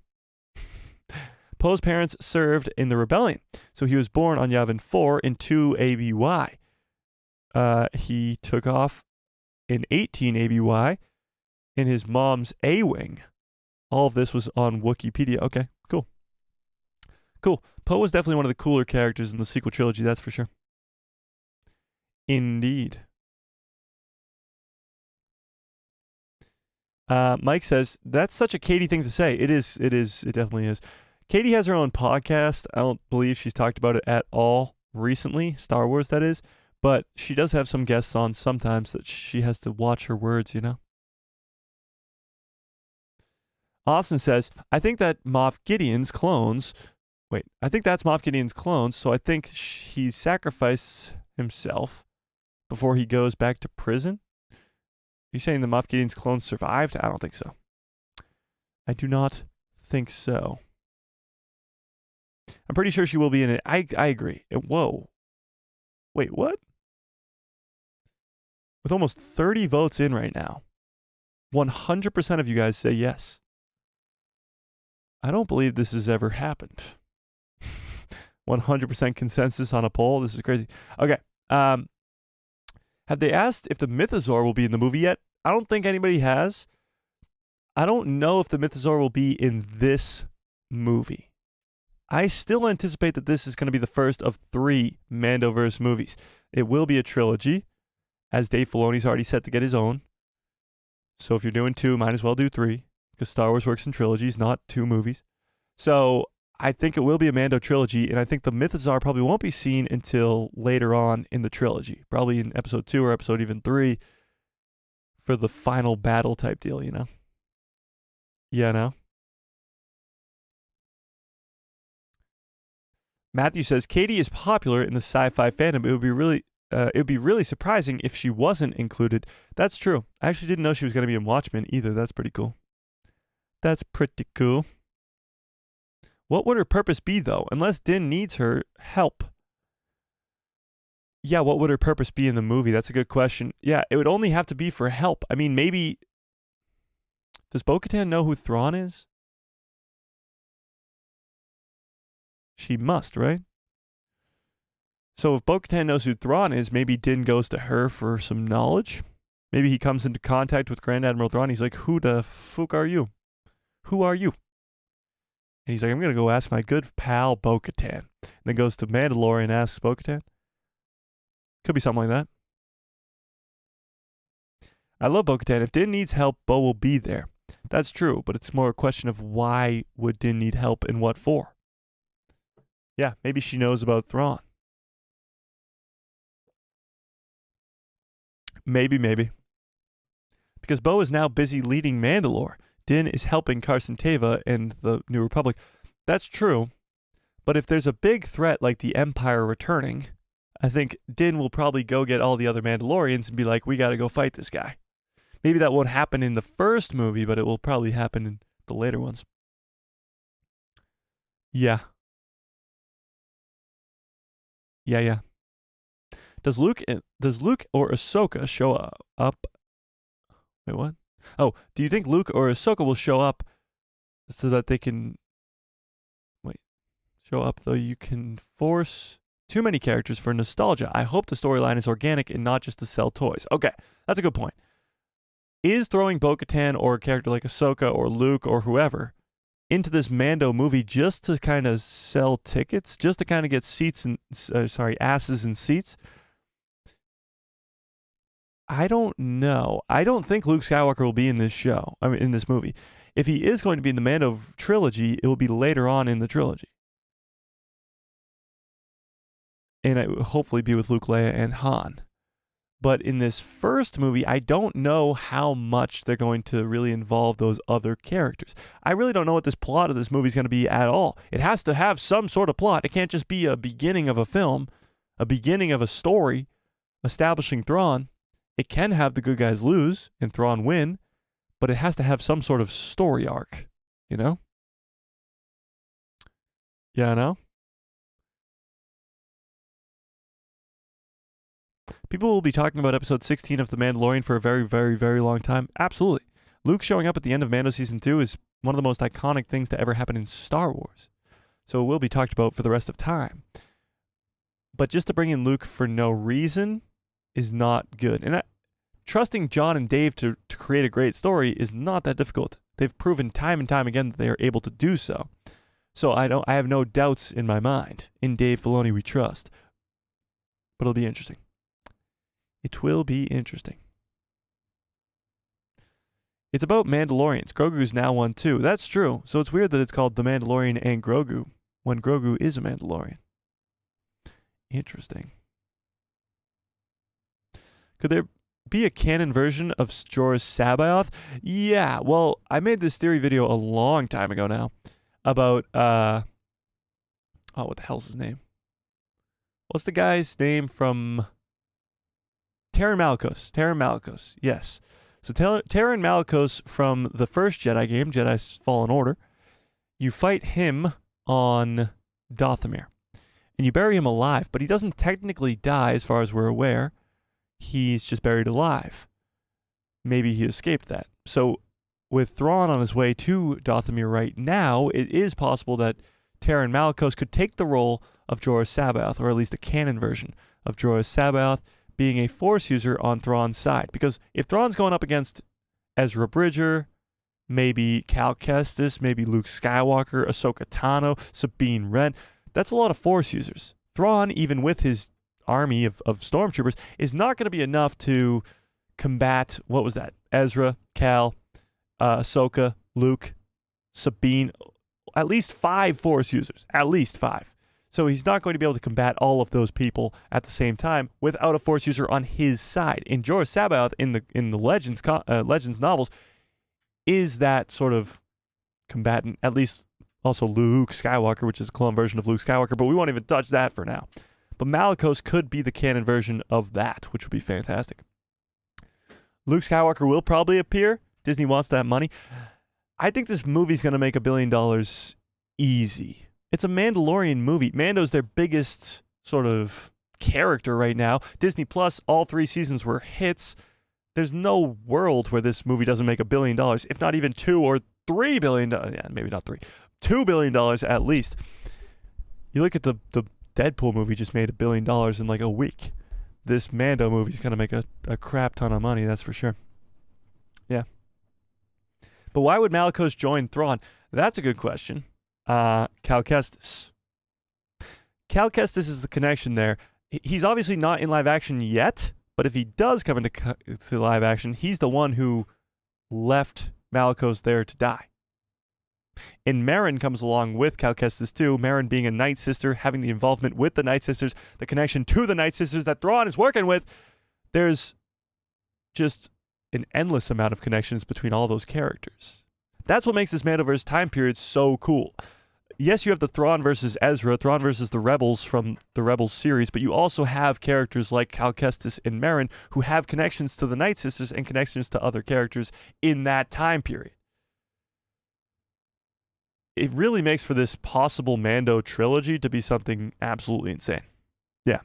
Poe's parents served in the rebellion, so he was born on Yavin 4 in 2 ABY. He took off in 18 ABY in his mom's A-Wing. All of this was on Wikipedia. Okay, cool. Cool. Poe was definitely one of the cooler characters in the sequel trilogy, that's for sure. Indeed. Mike says, that's such a Katie thing to say. It is. It definitely is. Katie has her own podcast. I don't believe she's talked about it at all recently. Star Wars, that is. But she does have some guests on sometimes that she has to watch her words, you know? Austin says, I think that Moff Gideon's clones... Wait, I think that's Moff Gideon's clones, so I think he sacrificed himself before he goes back to prison? You saying the Moff Gideon's clones survived? I don't think so. I do not think so. I'm pretty sure she will be in it. I agree. Whoa. Wait, what? With almost 30 votes in right now, 100% of you guys say yes. I don't believe this has ever happened. 100% consensus on a poll. This is crazy. Okay. Have they asked if the Mythosaur will be in the movie yet? I don't think anybody has. I don't know if the Mythosaur will be in this movie. I still anticipate that this is going to be the first of 3 Mandoverse movies. It will be a trilogy, as Dave Filoni's already set to get his own. So if you're doing 2, might as well do 3, because Star Wars works in trilogies, not 2 movies. So I think it will be a Mando trilogy, and I think the Mythosaur probably won't be seen until later on in the trilogy, probably in episode 2 or episode even 3 for the final battle type deal, you know? Yeah, no? Matthew says, Katie is popular in the sci-fi fandom. It would be really surprising if she wasn't included. That's true. I actually didn't know she was going to be in Watchmen either. That's pretty cool. That's pretty cool. What would her purpose be, though? Unless Din needs her help. Yeah, what would her purpose be in the movie? That's a good question. Yeah, it would only have to be for help. I mean, maybe... Does Bo-Katan know who Thrawn is? She must, right? So if Bo-Katan knows who Thrawn is, maybe Din goes to her for some knowledge. Maybe he comes into contact with Grand Admiral Thrawn. He's like, who the fuck are you? Who are you? And he's like, I'm going to go ask my good pal Bo-Katan. And then goes to Mandalorian and asks Bo-Katan. Could be something like that. I love Bo-Katan. If Din needs help, Bo will be there. That's true, but it's more a question of why would Din need help and what for? Yeah, maybe she knows about Thrawn. Maybe. Because Bo is now busy leading Mandalore. Din is helping Carson Teva and the New Republic. That's true. But if there's a big threat like the Empire returning, I think Din will probably go get all the other Mandalorians and be like, we got to go fight this guy. Maybe that won't happen in the first movie, but it will probably happen in the later ones. Yeah. Yeah. Does Luke or Ahsoka show up? Wait, what? Oh, do you think Luke or Ahsoka will show up so that they can... show up, though you can force too many characters for nostalgia. I hope the storyline is organic and not just to sell toys. Okay, that's a good point. Is throwing Bo-Katan or a character like Ahsoka or Luke or whoever into this Mando movie just to kind of sell tickets, just to kind of get asses in seats? I don't know. I don't think Luke Skywalker will be in this show. I mean, in this movie. If he is going to be in the Mando trilogy, it will be later on in the trilogy. And it will hopefully be with Luke, Leia, and Han. But in this first movie, I don't know how much they're going to really involve those other characters. I really don't know what this plot of this movie is going to be at all. It has to have some sort of plot. It can't just be a beginning of a film, a beginning of a story establishing Thrawn. It can have the good guys lose and Thrawn win, but it has to have some sort of story arc, you know? Yeah, I know. People will be talking about episode 16 of The Mandalorian for a very, very, very long time. Absolutely. Luke showing up at the end of Mando Season 2 is one of the most iconic things to ever happen in Star Wars. So it will be talked about for the rest of time. But just to bring in Luke for no reason is not good. And trusting John and Dave to create a great story is not that difficult. They've proven time and time again that they are able to do so. So I have no doubts in my mind. In Dave Filoni we trust. But it'll be interesting. It will be interesting. It's about Mandalorians. Grogu's now one too. That's true. So it's weird that it's called The Mandalorian and Grogu when Grogu is a Mandalorian. Interesting. Could there be a canon version of Jorah Sabaoth? Yeah, well, I made this theory video a long time ago now about, what the hell's his name? What's the guy's name from Taron Malicos? Taron Malicos, yes. So Taron Malicos from the first Jedi game, Jedi Fallen Order, you fight him on Dathomir. And you bury him alive, but he doesn't technically die as far as we're aware. He's just buried alive. Maybe he escaped that. So with Thrawn on his way to Dathomir right now, it is possible that Taron Malicos could take the role of Jorah Sabaoth, or at least a canon version of Jorah Sabaoth, being a Force user on Thrawn's side. Because if Thrawn's going up against Ezra Bridger, maybe Cal Kestis, maybe Luke Skywalker, Ahsoka Tano, Sabine Wren, that's a lot of Force users. Thrawn, even with his army of stormtroopers, is not going to be enough to combat, what was that? Ezra, Cal, Ahsoka, Luke, Sabine, at least 5 Force users. At least 5. So he's not going to be able to combat all of those people at the same time without a Force user on his side. And Jorah Sabaoth in the Legends novels is that sort of combatant, at least also Luke Skywalker, which is a clone version of Luke Skywalker, but we won't even touch that for now. But Malicos could be the canon version of that, which would be fantastic. Luke Skywalker will probably appear. Disney wants that money. I think this movie's going to make $1 billion easy. It's a Mandalorian movie. Mando's their biggest sort of character right now. Disney Plus, all 3 seasons were hits. There's no world where this movie doesn't make $1 billion, if not even $2 or $3 billion. Yeah, maybe not 3. $2 billion at least. You look at the Deadpool movie just made $1 billion in like a week. This Mando movie's going to make a crap ton of money, that's for sure. Yeah. But why would Malicos join Thrawn? That's a good question. Cal Kestis. Cal Kestis is the connection there. He's obviously not in live action yet, but if he does come into live action, he's the one who left Malicos there to die. And Merrin comes along with Cal Kestis too. Merrin being a Night Sister, having the involvement with the Night Sisters, the connection to the Night Sisters that Thrawn is working with. There's just an endless amount of connections between all those characters. That's what makes this Mandoverse time period so cool. Yes, you have the Thrawn versus Ezra, Thrawn versus the Rebels from the Rebels series, but you also have characters like Cal Kestis and Merrin who have connections to the Night Sisters and connections to other characters in that time period. It really makes for this possible Mando trilogy to be something absolutely insane. Yeah.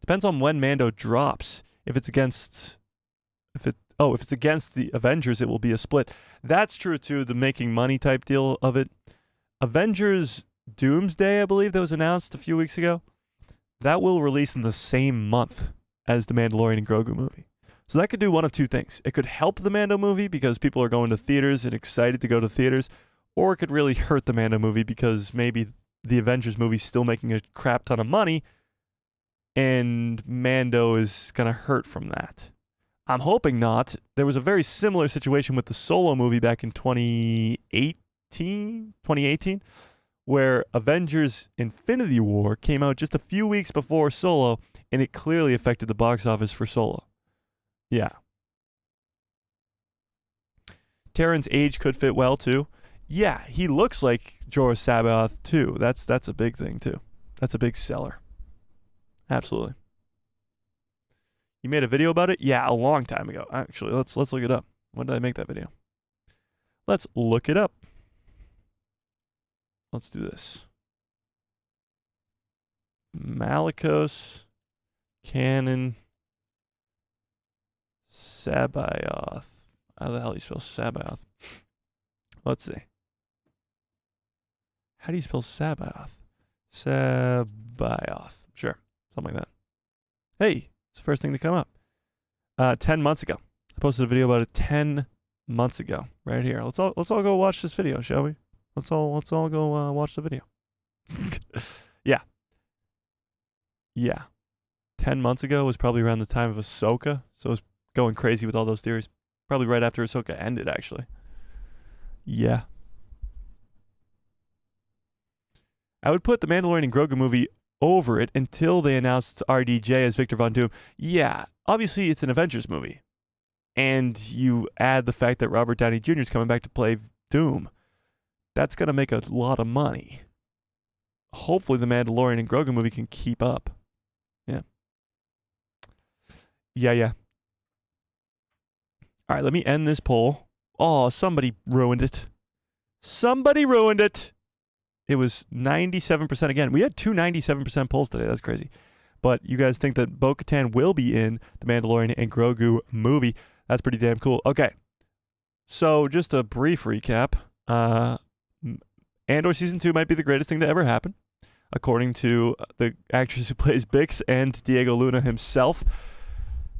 Depends on when Mando drops. If it's against the Avengers, it will be a split. That's true too, the making money type deal of it. Avengers Doomsday, I believe, that was announced a few weeks ago, that will release in the same month as the Mandalorian and Grogu movie. So that could do one of two things. It could help the Mando movie because people are going to theaters and excited to go to theaters, or it could really hurt the Mando movie because maybe the Avengers movie's still making a crap ton of money and Mando is going to hurt from that. I'm hoping not. There was a very similar situation with the Solo movie back in 2018, where Avengers Infinity War came out just a few weeks before Solo, and it clearly affected the box office for Solo. Yeah. Terran's age could fit well, too. Yeah, he looks like Jorah Sabaoth, too. That's a big thing, too. That's a big seller. Absolutely. You made a video about it? Yeah, a long time ago. Actually, let's look it up. When did I make that video? Let's look it up. Let's do this. Malicos Canon Sabaoth. How the hell do you spell Sabaoth? Let's see. How do you spell Sabaoth? Sabaoth. Sure. Something like that. Hey, it's the first thing to come up. 10 months ago. I posted a video about it 10 months ago. Right here. Let's all go watch this video, shall we? Let's all go watch the video. Yeah. Yeah. 10 months ago was probably around the time of Ahsoka, so it was going crazy with all those theories. Probably right after Ahsoka ended, actually. Yeah. I would put the Mandalorian and Grogu movie over it until they announced RDJ as Victor Von Doom. Yeah, obviously it's an Avengers movie. And you add the fact that Robert Downey Jr. is coming back to play Doom. That's going to make a lot of money. Hopefully the Mandalorian and Grogu movie can keep up. Yeah. Yeah. All right, let me end this poll. Oh, somebody ruined it. Somebody ruined it. It was 97% again. We had two 97% polls today. That's crazy. But you guys think that Bo-Katan will be in the Mandalorian and Grogu movie. That's pretty damn cool. Okay. So just a brief recap. Andor Season 2 might be the greatest thing to ever happen, according to the actress who plays Bix and Diego Luna himself.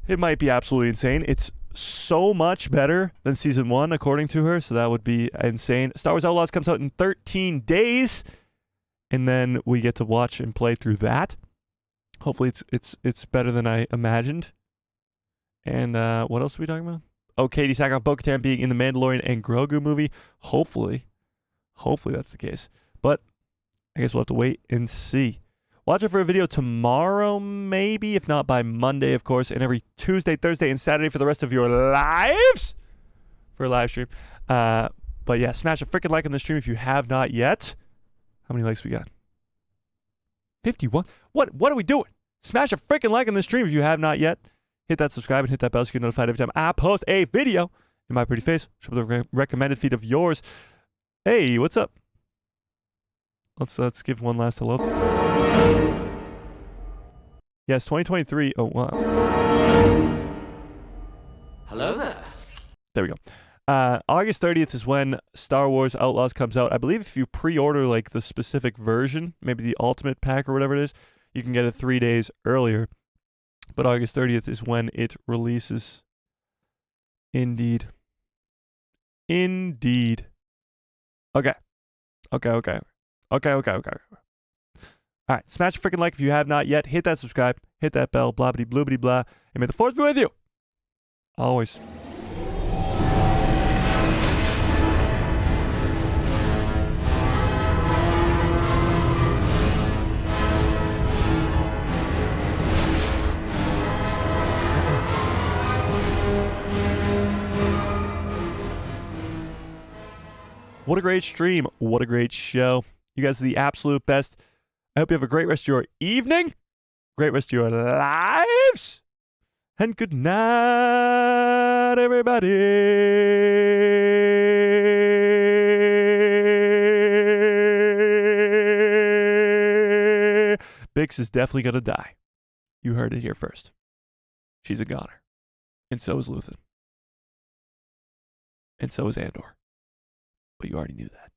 It might be absolutely insane. It's so much better than Season 1, according to her, so that would be insane. Star Wars Outlaws comes out in 13 days, and then we get to watch and play through that. Hopefully it's better than I imagined. And what else are we talking about? Oh, Katie Sackhoff, Bo-Katan being in the Mandalorian and Grogu movie. Hopefully that's the case. But I guess we'll have to wait and see. Watch out for a video tomorrow, maybe, if not by Monday, of course, and every Tuesday, Thursday, and Saturday for the rest of your lives for a live stream. But yeah, smash a freaking like on the stream if you have not yet. How many likes we got? 51. What are we doing? Smash a freaking like on the stream if you have not yet. Hit that subscribe and hit that bell so you get notified every time I post a video in my pretty face. Show up the recommended feed of yours. Hey, what's up? Let's give one last hello. Yes, 2023. Oh, wow. Hello there. There we go. August 30th is when Star Wars Outlaws comes out. I believe if you pre-order like the specific version, maybe the Ultimate Pack or whatever it is, you can get it 3 days earlier. But August 30th is when it releases. Indeed. Okay. All right, smash a freaking like if you have not yet. Hit that subscribe, hit that bell, blah blah blah blah blah, and may the force be with you. Always. What a great stream. What a great show. You guys are the absolute best. I hope you have a great rest of your evening, great rest of your lives, and good night, everybody. Bix is definitely going to die. You heard it here first. She's a goner. And so is Luthen. And so is Andor. But you already knew that.